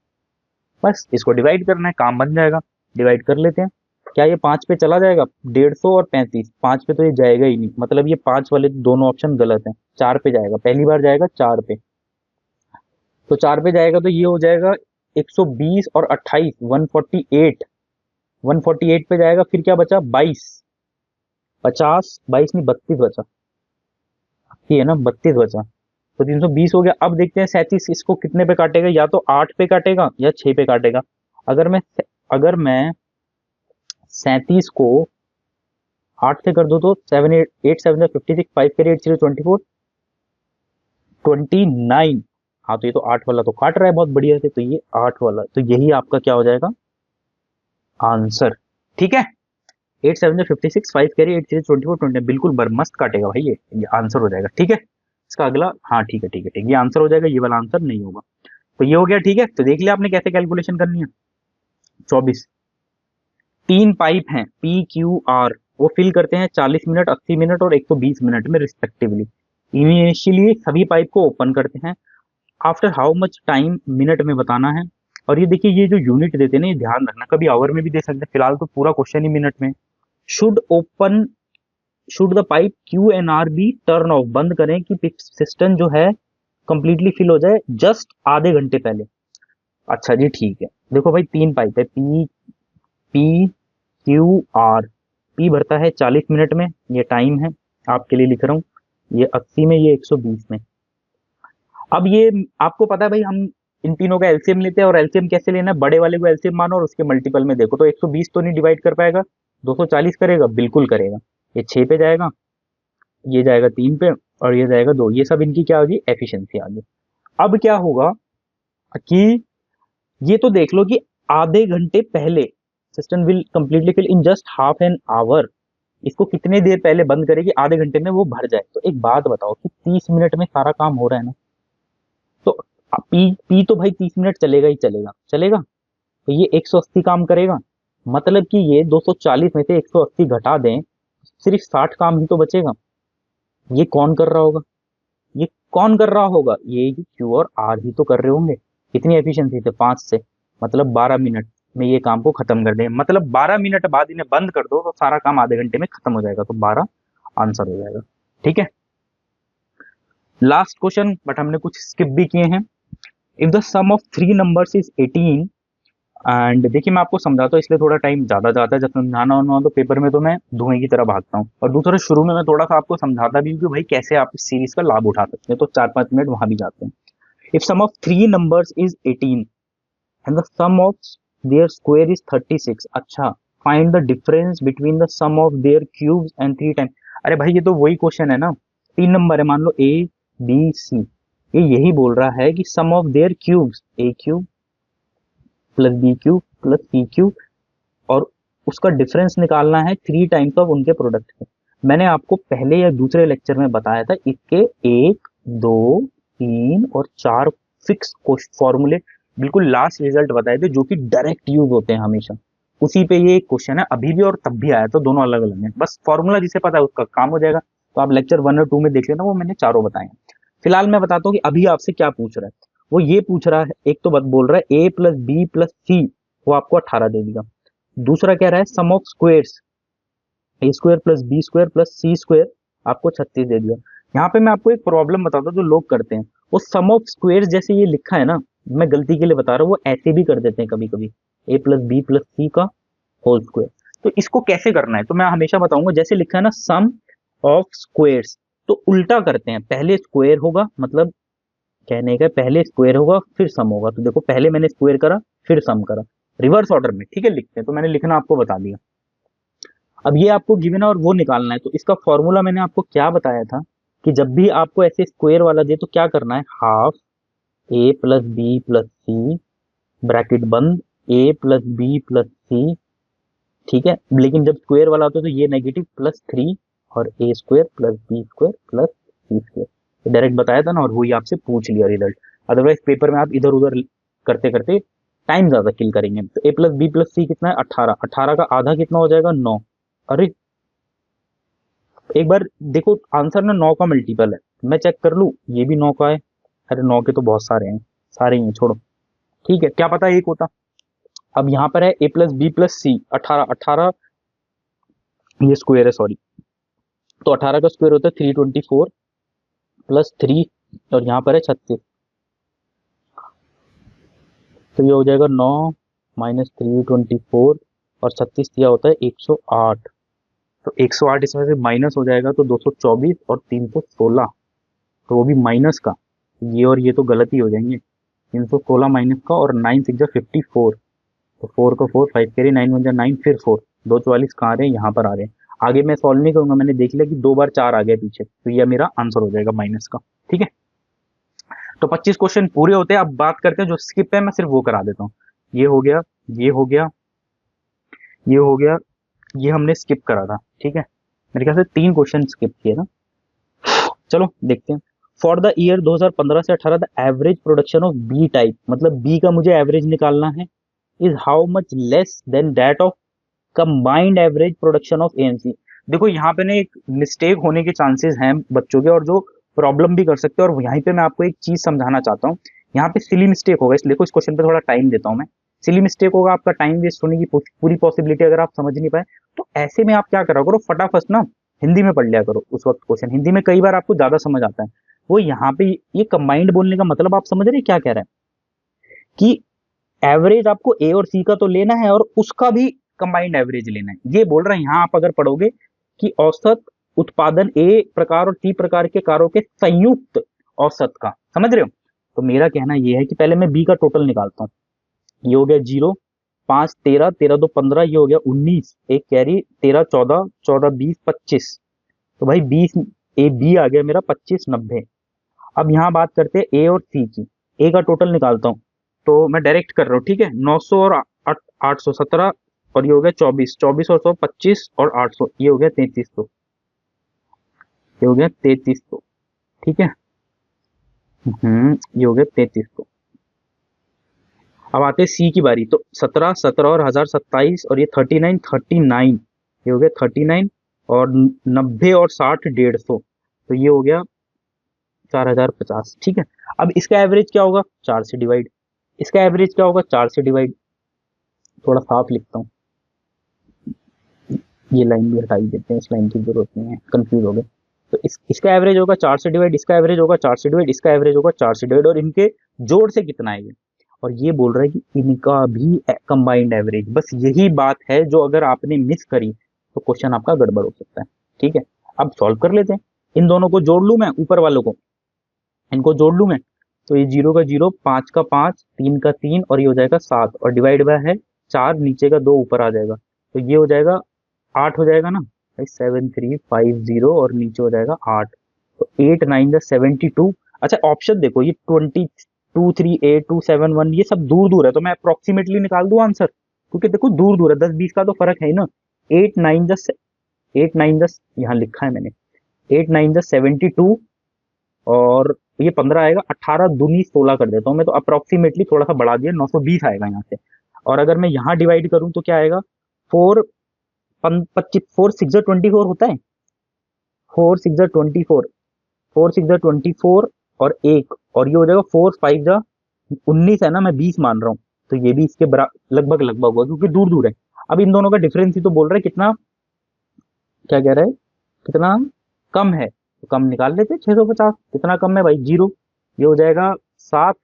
बस इसको डिवाइड करना है, काम बन जाएगा। डिवाइड कर लेते हैं। क्या ये 5 पे चला जाएगा? 150 और 35, 5 पे तो ये जाएगा ही नहीं, मतलब ये 5 वाले दोनों ऑप्शन गलत हैं। 4 पे जाएगा, पहली बार जाएगा 4 पे। तो 4 पे जाएगा तो ये हो जाएगा 120 और 28, 148। 148 पे जाएगा, फिर क्या बचा? 22, 50, 22 नहीं 32 बचा। ये है ना, 32 बचा। तो 320 हो गया। अब देखते हैं 37 इसको कितने पे काटेगा, या तो 8 पे काटेगा या 6 पे काटेगा। अगर मैं अगर मैं 37 को 8 से कर दूं तो 7 8 8 7 56, 5 करे 8 0 24, 29। हाँ तो ये तो 8 वाला तो काट रहा है बहुत बढ़िया से, तो ये 8 वाला, तो यही आपका क्या हो जाएगा? आंसर। ठीक है, 8 7 56, 5 कैरी 8 3 24 20, बिल्कुल मस्त काटेगा भाई, ये आंसर हो जाएगा। ठीक है, इसका अगला, हाँ ठीक है ठीक है ठीक, ये आंसर हो जाएगा, ये वाला आंसर नहीं होगा। तो ये हो गया। ठीक है, तो देख लिया आपने कैसे कैलकुलेशन करनी है। 24 तीन पाइप हैं पी क्यू आर, वो फिल करते हैं 40 मिनट, 80 मिनट और 120 मिनट में रिस्पेक्टिवली। इनिशियली सभी पाइप को ओपन करते हैं। After how much time, minute में बताना है। और ये देखिए, ये जो यूनिट देते हैं ना, ये ध्यान रखना, कभी आवर में भी दे सकते हैं, फिलहाल तो पूरा क्वेश्चन ही मिनट में। Should open, should the pipe Q and R be turn off, बंद करें कि सिस्टम जो है कंप्लीटली फिल हो जाए जस्ट आधे घंटे पहले। अच्छा जी ठीक है, देखो भाई तीन पाइप है, P P Q R. P भरता है 40 मिनट में, ये टाइम है, आपके लिए लिख रहा हूँ। ये 80 में, ये 120 में। अब ये आपको पता है भाई, हम इन तीनों का एलसीएम लेते हैं, और एलसीएम कैसे लेना है? बड़े वाले को एलसीएम मानो और उसके मल्टीपल में देखो। तो 120 तो नहीं डिवाइड कर पाएगा, 240 करेगा, बिल्कुल करेगा। ये 6 पे जाएगा, ये जाएगा 3 पे, और ये जाएगा 2। ये सब इनकी क्या होगी? एफिशिएंसी आ गई। अब क्या होगा कि ये तो देख लो कि आधे घंटे पहले system will completely fill in just half an hour. इसको कितने देर पहले बंद करेगी? आधे घंटे में वो भर जाए। तो एक बात बताओ कि 30 मिनट में सारा काम हो रहा है ना, तो पी पी तो भाई 30 मिनट चलेगा ही चलेगा, चलेगा। तो ये 180 काम करेगा, मतलब कि ये 240 में से 180 घटा दें, सिर्फ 60 काम ही तो बचेगा। ये कौन कर रहा होगा? ये कौन कर रहा होगा? ये क्यू और आर ही तो कर रहे होंगे। कितनी एफिशिएंसी से? 5 से, मतलब 12 मिनट में ये काम को खत्म कर दें। मतलब 12 मिनट बाद इन्हें बंद कर दो तो सारा काम आधे घंटे में खत्म हो जाएगा, तो 12 आंसर हो जाएगा। ठीक है, लास्ट क्वेश्चन, बट हमने कुछ स्किप भी किए हैं। If the sum of three numbers is 18, and देखिए मैं आपको समझाता हूँ, इसलिए थोड़ा टाइम ज्यादा जाता है। जब समझाना होना हो तो पेपर में तो मैं धुएं की तरह भागता हूँ, और दूसरा शुरू में मैं थोड़ा सा आपको समझाता भी हूँ कि भाई कैसे आप इस सीरीज का लाभ उठा सकते हैं, तो 4-5 मिनट वहां भी जाते हैं। If sum of three numbers is 18 and the sum of their square is 36, अच्छा find the difference between the sum of their cubes and three time. अरे भाई ये तो वही क्वेश्चन है ना, तीन नंबर है, मान लो ए बी सी, ये यही बोल रहा है कि sum of their cubes, A cube plus B cube plus C cube, और उसका डिफरेंस निकालना है थ्री टाइम्स ऑफ उनके प्रोडक्ट के। मैंने आपको पहले या दूसरे लेक्चर में बताया था, इसके 1 2 3 और 4 फिक्स फॉर्मूले बिल्कुल लास्ट रिजल्ट बताए थे, जो कि डायरेक्ट यूज होते हैं हमेशा। उसी पे ये क्वेश्चन है, अभी भी और तब भी आया, तो दोनों अलग अलग हैं। बस फॉर्मूला जिसे पता है उसका काम हो जाएगा। तो आप लेक्चर 1 और 2 में देख लेना, वो मैंने चारों बताए हैं। फिलहाल मैं बताता हूँ कि अभी आपसे क्या पूछ रहा है। वो ये पूछ रहा है, एक तो बात बोल रहा है A plus B plus C, वो आपको 18 दे देगा। दूसरा कह रहा है sum of squares, A square plus B square plus C square, आपको 36 दे दिया। यहाँ पे मैं आपको एक प्रॉब्लम बताता हूँ जो लोग करते हैं, वो सम ऑफ स्क्वायर्स जैसे ये लिखा है ना, मैं गलती के लिए बता रहा हूँ, वो ऐसे भी कर देते हैं कभी कभी, ए प्लस बी प्लस सी का होल स्क्वायर। तो इसको कैसे करना है, तो मैं हमेशा बताऊंगा, जैसे लिखा है ना सम ऑफ स्क्वायर्स, तो उल्टा करते हैं, पहले स्क्वायर होगा, मतलब कहने का पहले स्क्वायर होगा फिर सम होगा। तो देखो पहले मैंने स्क्वायर करा फिर सम करा, रिवर्स ऑर्डर में, ठीक है, लिखते हैं। तो मैंने लिखना आपको बता दिया। अब ये आपको गिवन है और वो निकालना है, तो इसका फॉर्मूला मैंने आपको क्या बताया था कि जब भी आपको ऐसे स्क्वायर वाला दे तो क्या करना है, हाफ ए प्लस बी प्लस सी, ब्रैकेट बंद, ए प्लस बी प्लस सी, ठीक है। लेकिन जब स्क्वायर वाला होता है तो ये नेगेटिव प्लस 3 और A square plus B square plus C square, तो डायरेक्ट बताया था ना, और वही आपसे पूछ लिया रिजल्ट। अदरवाइज पेपर में आप इधर उधर करते करते टाइम ज्यादा किल करेंगे। तो ए प्लस बी प्लस सी कितना है, 18, 18 का आधा कितना हो जाएगा, 9। अरे एक बार देखो आंसर ना 9 का मल्टीपल है, मैं चेक कर लूं, ये भी 9 का है। अरे 9 के तो बहुत सारे हैं, सारे ही हैं, छोड़ो। ठीक है, क्या पता एक होता। अब यहाँ पर है a प्लस बी प्लस सी, 18, 18 ये स्क्वायर है सॉरी, तो 18 का स्क्वायर होता है 324 प्लस 3, और यहाँ पर है 36, तो ये हो जाएगा 9 माइनस 324 और 36 दिया होता है 108, तो 108 इसमें से माइनस हो जाएगा तो 224 और 316, तो वो भी माइनस का, ये और ये तो गलत ही हो जाएंगे, 316 माइनस का, और 9 6 जा 54, तो 4 को 4 5 कैरी 9 1 जा 9 फिर 4, 244 कहाँ आ रहे हैं, यहाँ पर आ रहे हैं। आगे मैं सॉल्व नहीं करूंगा, मैंने देख लिया कि 2 बार 4 आ गया पीछे, तो ये मेरा आंसर हो जाएगा माइनस का। ठीक है, तो 25 क्वेश्चन पूरे होते हैं। अब बात करते हैं जो स्किप है, मैं सिर्फ वो करा देता हूँ। ये हो गया, ये हो गया, ये हो गया, ये हमने स्किप करा था। ठीक है, मेरे ख्याल से 3 क्वेश्चन स्किप किए ना। चलो देखते हैं। फॉर द ईयर 2015 से 18 the average production of B type, मतलब बी का मुझे एवरेज निकालना है, is how much less than that of combined average production of A and C. देखो यहाँ पे ना एक मिस्टेक होने के चांसेस हैं बच्चों के, और जो प्रॉब्लम भी कर सकते हैं, और यहीं पे मैं आपको एक चीज समझाना चाहता हूँ। यहाँ पे सिली मिस्टेक होगा, इसलिए देखो इस क्वेश्चन पे थोड़ा टाइम देता हूँ मैं। सिली मिस्टेक होगा, आपका टाइम वेस्ट होने की पूरी पॉसिबिलिटी अगर आप समझ नहीं पाए, तो ऐसे में आप क्या करा करो, फटाफट ना हिंदी में पढ़ लिया करो उस वक्त क्वेश्चन, हिंदी में कई बार आपको ज्यादा समझ आता है। वो यहाँ पे ये कंबाइंड बोलने का मतलब आप समझ रहे हैं क्या कह रहे हैं, कि एवरेज आपको ए और सी का तो लेना है, और उसका भी कंबाइंड एवरेज लेना है, ये बोल रहे हैं। यहाँ आप अगर पढ़ोगे कि औसत उत्पादन ए प्रकार और सी प्रकार के कारों के संयुक्त औसत का, समझ रहे हो। तो मेरा कहना यह है कि पहले मैं बी का टोटल निकालता हूँ। ये हो गया 0 5 13 13 2 15, ये हो गया 19, एक कैरी 13 14 14 20 25, तो भाई 20 ए बी आ गया मेरा 25 90। अब यहाँ बात करते हैं ए और सी की। ए का टोटल निकालता हूँ, तो मैं डायरेक्ट कर रहा हूँ। ठीक है, 900 और 817, और ये हो गया 24, 24 और 100 25, और 800, ये हो गया 3300, ये हो गया 3300। ठीक है, ये हो गया 3300। अब आते हैं सी की बारी, तो 17 17 और 1027, और ये 39 39, ये हो गया 39, और 90 और 60 150, तो ये हो गया 4050। ठीक है, अब इसका एवरेज क्या होगा, 4 से डिवाइड। इसका एवरेज क्या होगा, 4 से डिवाइड। थोड़ा साफ लिखता हूँ, ये लाइन भी हटा ही देते हैं, इस लाइन की जरूरत नहीं है, कंफ्यूज हो गए। तो इसका एवरेज होगा 4 से डिवाइड, इसका एवरेज होगा 4 से डिवाइड, इसका एवरेज होगा 4 से डिवाइड, और इनके जोड़ से कितना है ये, और ये बोल रहा है कि इनका भी कंबाइंड एवरेज। बस यही बात है जो अगर आपने मिस करी तो क्वेश्चन आपका गड़बड़ हो सकता है। ठीक है, अब सॉल्व कर लेते हैं। इन दोनों को जोड़ लूं मैं, ऊपर वालों को, इनको जोड़ लूं मैं, तो ये 0 का 0, 5 का 5, 3 का 3, और ये हो जाएगा 7, और डिवाइड हुआ है 4, नीचे का 2 ऊपर आ जाएगा, तो ये हो जाएगा 8 हो जाएगा ना, 7350, और नीचे हो जाएगा 8, तो 8 9 जा 72। अच्छा ऑप्शन देखो, ये 20 2 3 8 2 7 1, ये सब दूर दूर है, तो मैं अप्रोक्सीमेटली निकाल दूं आंसर, क्योंकि देखो दूर दूर है, 10 20 का तो फर्क है ही ना। 8 9 जा 8 9 जा, यहाँ लिखा है मैंने, 8 9 जा 72, और ये 15 आएगा, 18 दूनी 16 कर देता हूँ मैं, तो अप्रोक्सीमेटली थोड़ा सा बढ़ा दिया, 920 आएगा यहाँ से। और अगर मैं यहाँ डिवाइड करूँ तो क्या आएगा, 4 25 4 6 जा 24 होता है, 4 6 जा 24, 4 6 जा 24, और एक, और ये हो जाएगा 4 5 जा 19 है ना, मैं 20 मान रहा हूँ, तो ये भी इसके लगभग लगभग होगा, क्योंकि दूर दूर है। अब इन दोनों का डिफरेंस ही तो बोल रहा है कितना, क्या कह रहा है, कितना कम है, तो कम निकाल लेते हैं। 650 कितना कम है भाई, 0, ये हो जाएगा 7,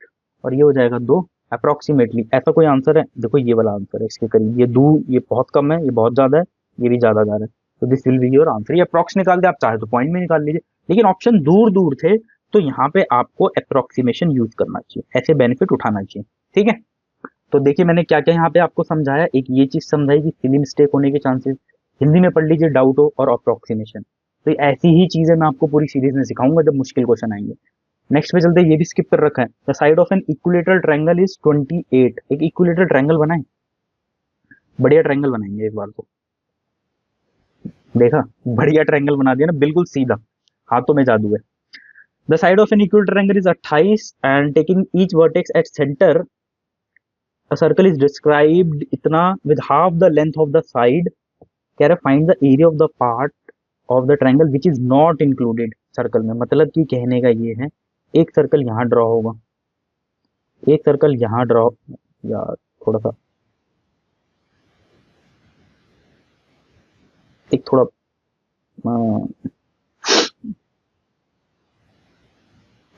और ये हो जाएगा 2, अप्रोक्सीमेटली। ऐसा कोई आंसर है, देखो ये वाला आंसर है इसके करीब, ये दूर, ये बहुत कम है, ये बहुत ज्यादा है, ये भी ज्यादा जा रहा है, तो this will be your answer. ये अप्रोक्स निकाल दे, आप चाहे तो पॉइंट में निकाल लीजिए, लेकिन ऑप्शन दूर दूर थे, तो यहाँ पे आपको अप्रोक्सीमेशन यूज करना चाहिए, ऐसे बेनिफिट उठाना चाहिए। ठीक है, तो देखिए मैंने क्या क्या यहाँ पे आपको समझाया। एक ये चीज समझाई कि सिली मिस्टेक होने के चांसेस, हिंदी में पढ़ लीजिए डाउट हो, और अप्रोक्सीमेशन। तो ऐसी ही चीजें मैं आपको पूरी सीरीज में सिखाऊंगा जब मुश्किल क्वेश्चन आएंगे। नेक्स्ट पे चलते, ये भी स्किप कर रखा है। The side of an equilateral triangle is 28। एक इक्विलेटरल ट्रायंगल बनाए, बढ़िया ट्रायंगल बनाएंगे एक बार को, देखा, बढ़िया ट्रायंगल बना दिया ना, बिल्कुल सीधा, हाथों में जादू है। The side of an equilateral triangle is 28 and taking each vertex at centre, a circle is described इतना with half the length of the side। कह रहे find the area of the part of the triangle which is not included circle में। मतलब कि कहने का ये है, एक सर्कल यहाँ ड्रॉ होगा, एक सर्कल यहाँ ड्रॉ, यार थोड़ा सा एक थोड़ा अ,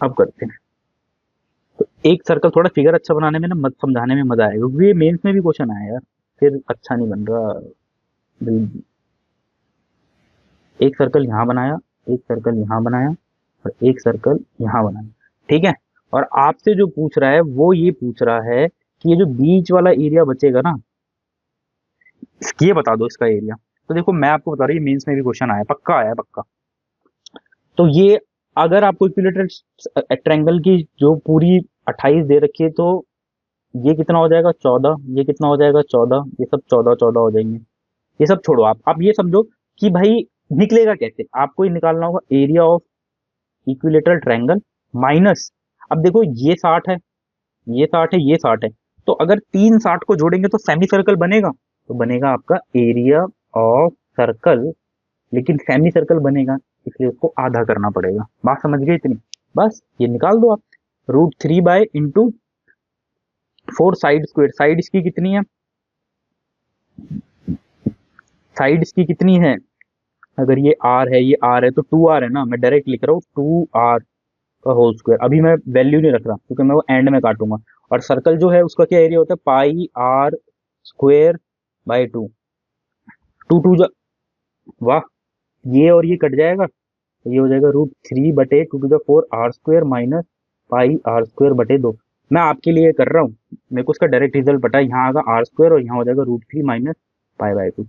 अब करते हैं। तो एक सर्कल, थोड़ा फिगर अच्छा बनाने में ना, मत समझाने में मजा आएगा, क्योंकि ये मेंस में भी क्वेश्चन आया यार, फिर अच्छा नहीं बन रहा। भाई, एक सर्कल यहाँ बनाया, एक सर्कल यहाँ बनाया, और एक सर्कल यहाँ बनाया, ठीक है। और आपसे जो पूछ रहा है वो ये पूछ रहा है कि ये जो बीच वाला एरिया बचेगा ना, ये बता दो इसका एरिया। तो देखो मैं आपको बता रहा हूँ, ये मेंस में भी क्वेश्चन आया, पक्का आया, पक्का। तो ये, अगर आपको इक्विलेटरल ट्रायंगल की जो पूरी 28 दे रखी है, तो ये कितना हो जाएगा 14, ये कितना हो जाएगा 14, ये सब 14 14 हो जाएंगे। ये सब छोड़ो, आप ये समझो कि भाई निकलेगा कैसे, आपको ये निकालना होगा area of equilateral triangle minus, अब देखो ये 60 है, ये 60 है, ये 60 है, तो अगर तीन 60 को जोड़ेंगे तो सेमी सर्कल बनेगा, तो बनेगा आपका एरिया ऑफ सर्कल, लेकिन सेमी सर्कल बनेगा, इसलिए उसको आधा करना पड़ेगा। बात समझ गए इतनी? बस ये निकाल दो आप, √3/4 साइड स्क्वायर, साइड इसकी कितनी है, साइड इसकी कितनी है, अगर ये आर है, ये आर है, तो 2r है ना, मैं डायरेक्ट लिख रहा हूँ 2r का होल स्क्वायर। अभी मैं वैल्यू नहीं रख रहा क्योंकि मैं वो एंड में काटूंगा। और सर्कल जो है उसका क्या एरिया होता है, पाई आर स्क्वायर बाई 2, टू टू जा, वाह, ये और ये कट जाएगा, तो ये हो जाएगा √3/2 × 4 r² माइनस पाई r² / 2। मैं आपके लिए कर रहा हूँ, मेरे को उसका डायरेक्ट रिजल्ट पता है, यहाँ आएगा r² और यहाँ हो जाएगा √3 माइनस पाई/2।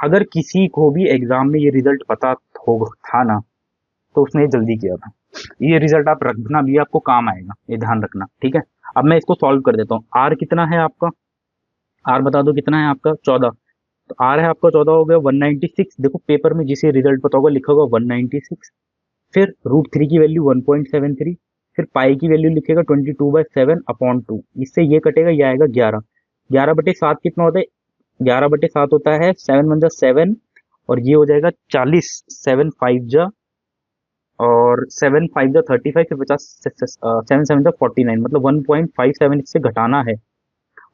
अगर किसी को भी एग्जाम में ये रिजल्ट पता हो था ना, तो उसने ये जल्दी किया था। ये रिजल्ट आप रखना भी, आपको काम आएगा, ये ध्यान रखना, ठीक है। अब मैं इसको सॉल्व कर देता हूँ। आर कितना है आपका, आर बता दो कितना है आपका, 14। तो आर है आपका 14, हो गया 196। देखो पेपर में जिसे रिजल्ट पता होगा लिखा होगा 196, फिर √3 की वैल्यू 1.73, फिर पाई की वैल्यू लिखेगा 22/7/2, इससे ये कटेगा, ये आएगा 11, 11/7 कितना होता है, 11/7 होता है 7 × 7, और ये हो जाएगा 40, 7 × 5 और 7 × 5 = 35, फिर 50, 7 × 7 = 49, मतलब 1.57 इससे घटाना है,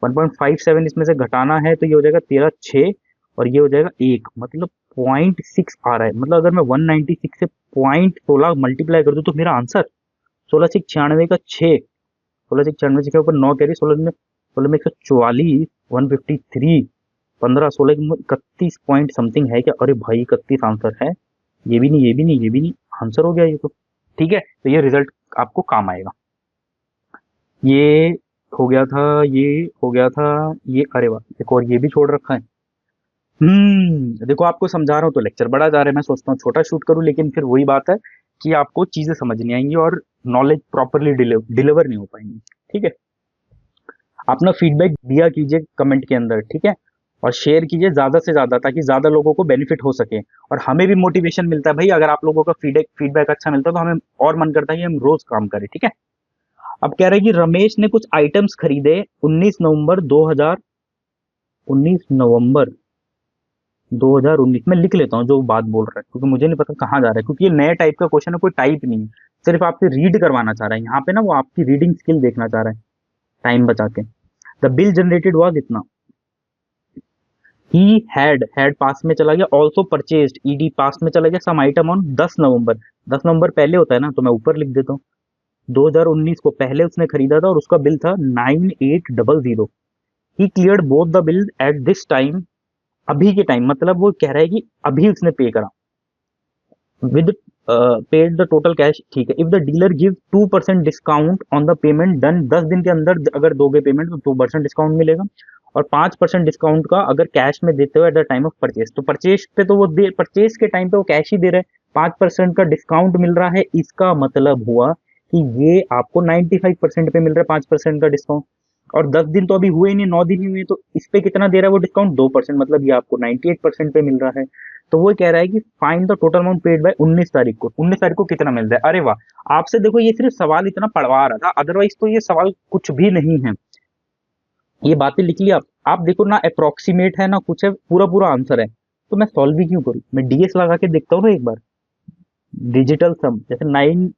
1.57 इसमें से घटाना है, तो ये हो जाएगा 13 6, और ये हो जाएगा 1, मतलब 0.6 आ रहा है। मतलब अगर मैं 196 से 0.16 मल्टीप्लाई कर दूं तो मेरा आंसर 16 6 96 का 6, 16 6 96 के ऊपर 9 कैरी, 16 में 144, 153, 15 16 31 पॉइंट समथिंग है क्या, अरे भाई 31 आंसर है, ये भी नहीं, ये भी नहीं, ये भी नहीं, आंसर हो गया ये तो। ठीक है, तो ये रिजल्ट आपको काम आएगा। ये हो गया था, ये हो गया था, ये, अरे वाह, एक और ये भी छोड़ रखा है। देखो आपको समझा रहा हूँ तो लेक्चर बड़ा जा रहा है, मैं सोचता हूँ छोटा शूट करूँ, लेकिन फिर वही बात है कि आपको चीजें समझ नहीं आएंगी और नॉलेज प्रॉपरली डिलीवर नहीं हो पाएंगी। ठीक है, अपना फीडबैक दिया कीजिए कमेंट के अंदर, ठीक है, और शेयर कीजिए ज्यादा से ज्यादा, ताकि ज्यादा लोगों को बेनिफिट हो सके, और हमें भी मोटिवेशन मिलता है भाई, अगर आप लोगों का फीडबैक फीडबैक अच्छा मिलता है तो हमें और मन करता है कि हम रोज काम करें। ठीक है, अब कह रहे हैं कि रमेश ने कुछ आइटम्स खरीदे 19 नवंबर 2019 में, लिख लेता हूँ जो बात बोल रहा है, क्योंकि मुझे नहीं पता कहाँ जा रहा है, क्योंकि ये नया टाइप का क्वेश्चन है, कोई टाइप नहीं है, सिर्फ आपसे रीड करवाना चाह रहा है यहाँ पे ना, वो आपकी रीडिंग स्किल देखना चाह रहा है टाइम बचा के। द बिल जनरेटेड वॉज इतना, ही हैड पास में चला गया, ऑल्सो परचेज्ड ईडी पास में चला गया, सम आइटम ऑन 10 नवंबर, 10 नवंबर पहले होता है ना, तो मैं ऊपर लिख देता हूँ, 2019 को पहले उसने खरीदा था और उसका बिल था 9800। ही cleared both the bill at this time, अभी के टाइम, मतलब वो कह रहा है कि अभी उसने पे करा, with paid the total cash, ठीक है। If the dealer give 2% discount on the payment done, 10 दिन के अंदर अगर दोगे पेमेंट तो 2% डिस्काउंट मिलेगा, और 5% डिस्काउंट का अगर कैश में देते हो at the time of purchase, तो परचेज पे तो वो दे, परचेज के टाइम पे वो कैश ही दे रहे हैं, 5% का डिस्काउंट मिल रहा है, इसका मतलब हुआ कि ये आपको 95% पे मिल रहा है 5% का डिस्काउंट, और 10 दिन तो अभी हुए ही नहीं, 9 दिन ही हुए, तो इस पे कितना दे रहा है वो डिस्काउंट, 2%, मतलब ये आपको 98% पे मिल रहा है। तो वो कह रहा है कि find the total amount paid by 19 तारीख को, 19 तारीख को कितना मिल रहा है। अरे वाह, आपसे देखो ये सिर्फ सवाल इतना पढ़वा रहा था, अदरवाइज तो ये सवाल कुछ भी नहीं है, ये बातें लिख ली आप देखो ना, अप्रोक्सीमेट है ना कुछ है, पूरा पूरा आंसर है, तो मैं सॉल्व भी क्यों करूं, मैं डीएस लगा के देखता हूँ ना एक बार। डिजिटल सम जैसे 9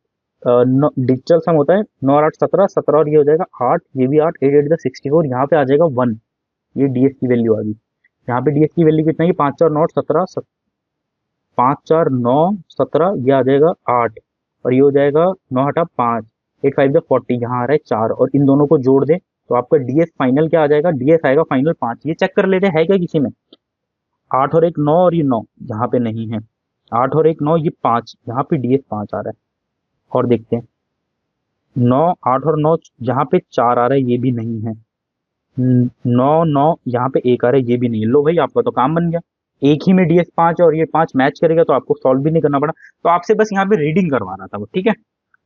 डिजिटल सम होता है, 9 और 8 17, 17 और ये हो जाएगा 8, ये भी 8, 8 8 द 64, यहाँ पे आ जाएगा 1, ये डीएस की वैल्यू आ गई। यहाँ पे डीएस की वैल्यू कितना है, 5 और 9 17, 5 4 9 17, ये आ जाएगा 8, और ये हो जाएगा 9 हटा 5, 8 5 40, यहाँ आ रहा है 4, और इन दोनों को जोड़ दे तो आपका डीएस फाइनल क्या आ जाएगा, डीएस आएगा फाइनल 5। ये चेक कर लेते हैं क्या किसी में। 8 और 1 9, और ये 9 यहाँ पे नहीं है, 8 और 1 9, ये 5, यहाँ पे डीएस 5 आ रहा है। और देखते हैं 9 8 और 9, यहाँ पे 4 आ रहा है, ये भी नहीं है। 9 9, यहाँ पे 1 आ रहा है, ये भी नहीं है। लो भाई, आपका तो काम बन गया। एक ही में डीएस 5 और ये 5 मैच करेगा, तो आपको सॉल्व भी नहीं करना पड़ा। तो आपसे बस यहाँ पे रीडिंग करवा रहा था वो, ठीक है।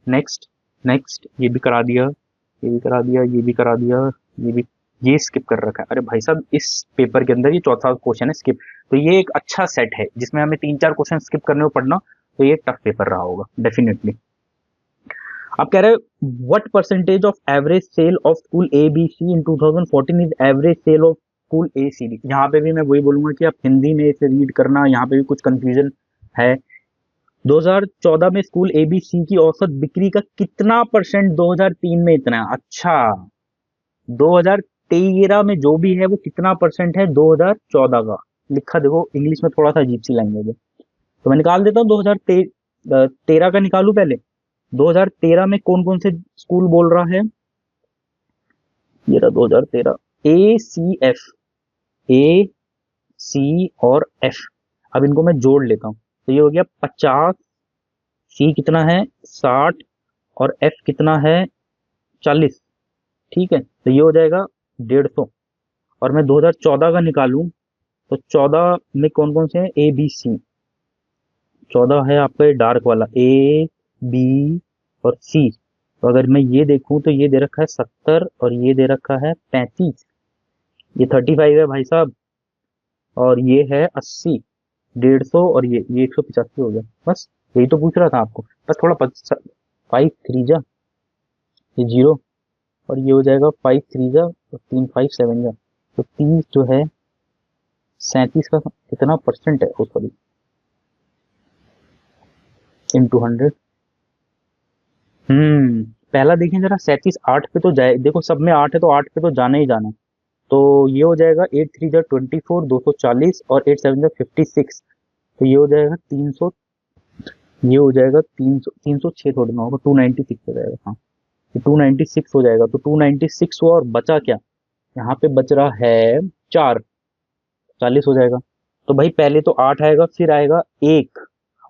नेक्स्ट नेक्स्ट, ये भी करा दिया, ये भी करा दिया, ये भी करा दिया, ये भी, ये स्किप कर रखा है। अरे भाई साहब, इस पेपर के अंदर ये चौथा क्वेश्चन है स्किप। तो ये एक अच्छा सेट है जिसमें हमें 3 4 क्वेश्चन स्किप करने को पड़ना, तो ये टफ पेपर रहा होगा डेफिनेटली। आप कह रहे हैं what percentage of average sale of school ABC in 2014 is average sale of school ACB. यहाँ पे भी मैं वही बोलूंगा कि आप हिंदी में इसे रीड करना, यहाँ पे भी कुछ कंफ्यूजन है। 2014 में स्कूल एबीसी की औसत बिक्री का कितना परसेंट 2003 में इतना है? अच्छा, 2013 में जो भी है वो कितना परसेंट है 2014 का। लिखा देखो इंग्लिश में थोड़ा सा अजीब सी लैंग्वेज है, तो मैं निकाल देता हूँ। 2013 का निकालू पहले। 2013 में कौन कौन से स्कूल बोल रहा है, ये रहा 2013, ए सी एफ, ए सी और एफ। अब इनको मैं जोड़ लेता हूँ, तो ये हो गया 50, सी कितना है 60, और एफ कितना है 40, ठीक है। तो ये हो जाएगा 150। और मैं 2014 का निकालूं, तो 14 में कौन कौन से हैं, ए बी सी। 14 है आपका ये डार्क वाला, ए बी और सी। तो अगर मैं ये देखूं तो ये दे रखा है 70, और ये दे रखा है 35, ये 35 है भाई साहब, और ये है 80, 150, और ये 185 हो गया। बस यही तो पूछ रहा था आपको, बस थोड़ा 5 3 जा, ये 0, और ये हो जाएगा 5 3 जा, और 3 5 7 जा। तो 30 जो है 37 का कितना परसेंट है, सॉरी, इंटू 100। पहला देखें जरा, 37 8 पे तो जाए, देखो सब में 8 है तो 8 पे तो जाना ही जाना है। तो ये हो जाएगा 8 3 जा 24, 240, और 8 7 जा 56। तो ये हो जाएगा 300, ये हो जाएगा 300, 306 थोड़ा ना होगा, 296 हो जाएगा। हाँ, तो 296 हो जाएगा। तो 296 हुआ, और बचा क्या, यहाँ पे बच रहा है 4, 40 हो जाएगा। तो भाई पहले तो 8 आएगा, फिर आएगा 1,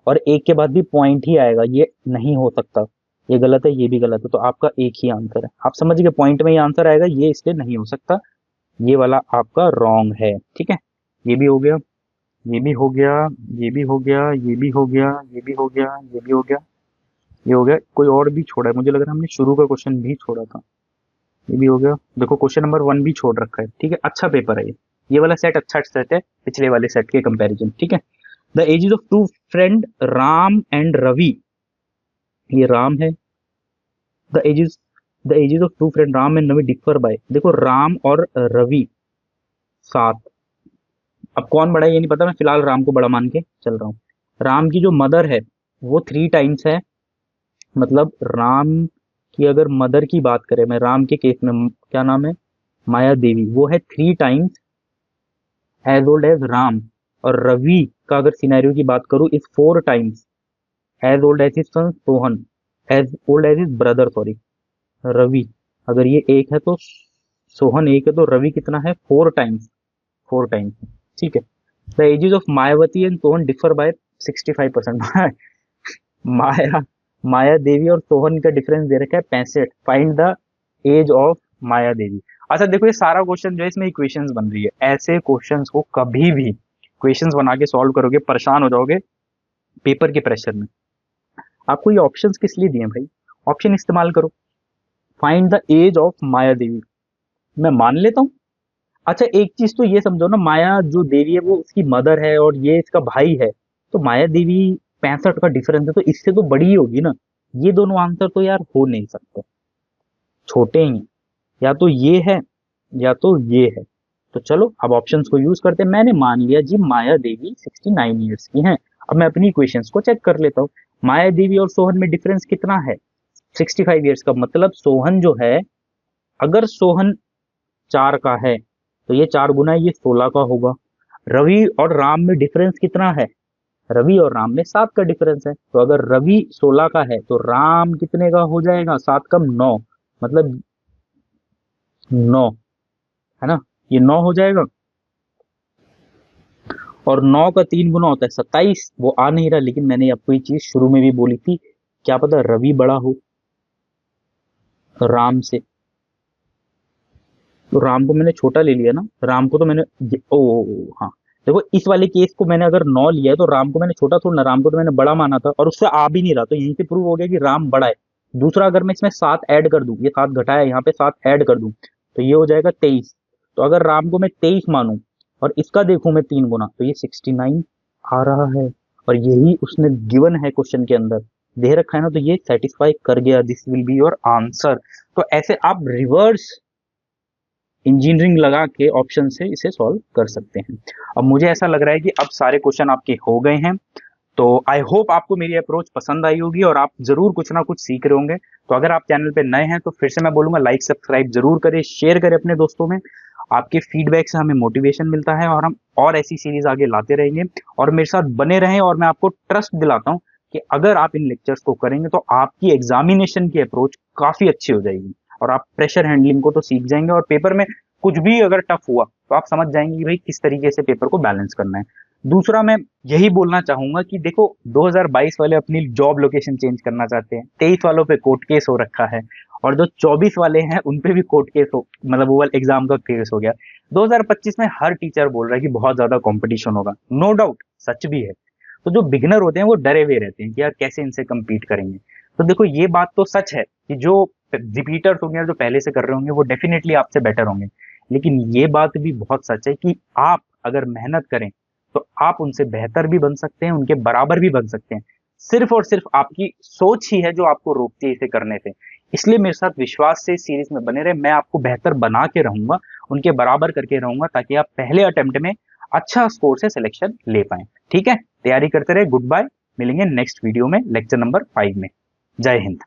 और 1 के बाद भी पॉइंट ही आएगा, ये नहीं हो सकता, ये गलत है, ये भी गलत है। तो आपका एक ही आंसर है, आप समझ गए, पॉइंट में ही आंसर आएगा, ये इसलिए नहीं हो सकता, ये वाला आपका रॉन्ग है, ठीक है। ये भी हो गया, ये भी हो गया, ये भी हो गया, ये भी हो गया, ये भी हो गया, ये भी हो गया, ये हो गया। कोई और भी छोड़ा है, मुझे लग रहा है हमने शुरू का क्वेश्चन भी छोड़ा था। ये भी हो गया, देखो क्वेश्चन नंबर 1 भी छोड़ रखा है, ठीक है। अच्छा पेपर है ये वाला सेट अच्छा सेट है पिछले वाले सेट के कंपैरिजन, ठीक है। The ages of two friend Ram and Ravi, ये राम है। The ages the ages of two friend Ram and Ravi differ by, देखो राम और रवि 7। अब कौन बड़ा है ये नहीं पता, मैं फिलहाल राम को बड़ा मान के चल रहा हूँ। राम की जो मदर है वो 3 टाइम्स है, मतलब राम की अगर मदर की बात करें, मैं राम के केस में क्या नाम है, माया देवी, वो है 3 times as old as Ram. और रवि का अगर सिनेरियो की बात करूं, is 4 times as old as his son Sohan, as old as his brother, sorry, Ravi. अगर ये एक है तो सोहन एक है, तो रवि कितना है 4 टाइम्स, 4 टाइम्स, ठीक है। The ages of Mayawati and Sohan differ by 65%। Maya Maya Devi और सोहन का डिफरेंस दे रखा है 65। Find the age of Maya Devi. अच्छा देखो, ये सारा क्वेश्चन जो है इसमें इक्वेशंस बन रही है, ऐसे क्वेश्चंस को कभी भी इक्वेशंस बना के सॉल्व करोगे परेशान हो जाओगे पेपर के प्रेशर में। आपको ये ऑप्शंस किस लिए दिए भाई, ऑप्शन इस्तेमाल करो। Find the age of Maya देवी, मैं मान लेता हूँ। अच्छा एक चीज तो ये समझो ना, माया जो देवी है वो उसकी मदर है और ये इसका भाई है, तो माया देवी 65 का डिफरेंस है, तो इससे तो बड़ी ही होगी ना। ये दोनों आंसर तो यार हो नहीं सकते, छोटे ही हैं। या तो ये है या तो ये है। तो चलो अब ऑप्शंस को यूज करते हैं। मैंने मान लिया जी माया देवी 69 ईयर्स की हैं। अब मैं अपनी इक्वेशंस को चेक कर लेता हूँ। माया देवी और सोहन में डिफरेंस कितना है, 65 ईयर्स का, मतलब सोहन जो है, अगर सोहन 4 का है तो ये 4 गुना ये 16 का होगा। रवि और राम में डिफरेंस कितना है, रवि और राम में 7 का डिफरेंस है, तो अगर रवि 16 का है तो राम कितने का हो जाएगा, 7 कम 9, मतलब 9, है ना, ये 9 हो जाएगा। और 9 का 3 गुना होता है 27, वो आ नहीं रहा, लेकिन मैंने आपको ये चीज शुरू में भी बोली थी, क्या पता रवि बड़ा हो राम से, तो राम को मैंने छोटा ले लिया ना, राम को तो मैंने हाँ, देखो इस वाले केस को मैंने अगर 9 लिया है तो राम को मैंने छोटा थोड़ा ना, राम को तो मैंने बड़ा माना था और उससे आ भी नहीं रहा, तो यहीं से प्रूव हो गया कि राम बड़ा है। दूसरा, अगर मैं इसमें 7 ऐड कर दूं, ये 7 घटाया, यहाँ पे 7 ऐड कर दूं, तो ये हो जाएगा 23। तो अगर राम को मैं 23 मानूं और इसका देखूं मैं 3 गुना, तो ये 69 आ रहा है, और यही उसने गिवन है क्वेश्चन के अंदर दे रखा है ना, तो ये सेटिस्फाई कर गया, this will be your answer. तो ऐसे आप रिवर्स इंजीनियरिंग लगा के ऑप्शन से इसे सॉल्व कर सकते हैं। अब मुझे ऐसा लग रहा है कि अब सारे क्वेश्चन आपके हो गए हैं, तो आई होप आपको मेरी अप्रोच पसंद आई होगी और आप जरूर कुछ ना कुछ सीख रहे होंगे। तो अगर आप चैनल पे नए हैं तो फिर से मैं बोलूंगा लाइक सब्सक्राइब जरूर करें, शेयर करें अपने दोस्तों में। आपके फीडबैक से हमें मोटिवेशन मिलता है और हम और ऐसी सीरीज आगे लाते रहेंगे, और मेरे साथ बने रहें, और मैं आपको ट्रस्ट दिलाता हूँ कि अगर आप इन लेक्चर्स को करेंगे तो आपकी एग्जामिनेशन की अप्रोच काफी अच्छी हो जाएगी और आप प्रेशर हैंडलिंग को तो सीख जाएंगे, और पेपर में कुछ भी अगर टफ हुआ तो आप समझ जाएंगे कि भाई किस तरीके से पेपर को बैलेंस करना है। दूसरा, मैं यही बोलना चाहूंगा कि देखो 2022 वाले अपनी जॉब लोकेशन चेंज करना चाहते हैं, 23 वालों पे कोर्ट केस हो रखा है, और जो 24 वाले हैं उन पे भी कोर्ट केस हो, मतलब वो वाला एग्जाम का केस हो गया। 2025 में हर टीचर बोल रहा है कि बहुत ज्यादा कंपटीशन होगा, नो डाउट सच भी है। तो जो बिगिनर होते हैं वो डरे हुए रहते हैं कि यार कैसे इनसे compete करेंगे। तो देखो ये बात तो सच है कि जो रिपीटर्स होंगे, जो पहले से कर रहे होंगे, वो डेफिनेटली आपसे बेटर होंगे, लेकिन ये बात भी बहुत सच है कि आप अगर मेहनत करें तो आप उनसे बेहतर भी बन सकते हैं, उनके बराबर भी बन सकते हैं। सिर्फ और सिर्फ आपकी सोच ही है जो आपको रोकती है इसे करने से। इसलिए मेरे साथ विश्वास से इस सीरीज में बने रहे, मैं आपको बेहतर बना के रहूंगा, उनके बराबर करके रहूंगा, ताकि आप पहले अटेम्प्ट में अच्छा स्कोर से सिलेक्शन ले पाए। ठीक है, तैयारी करते रहे। गुड बाय, मिलेंगे नेक्स्ट वीडियो में लेक्चर नंबर 5 में। जय हिंद।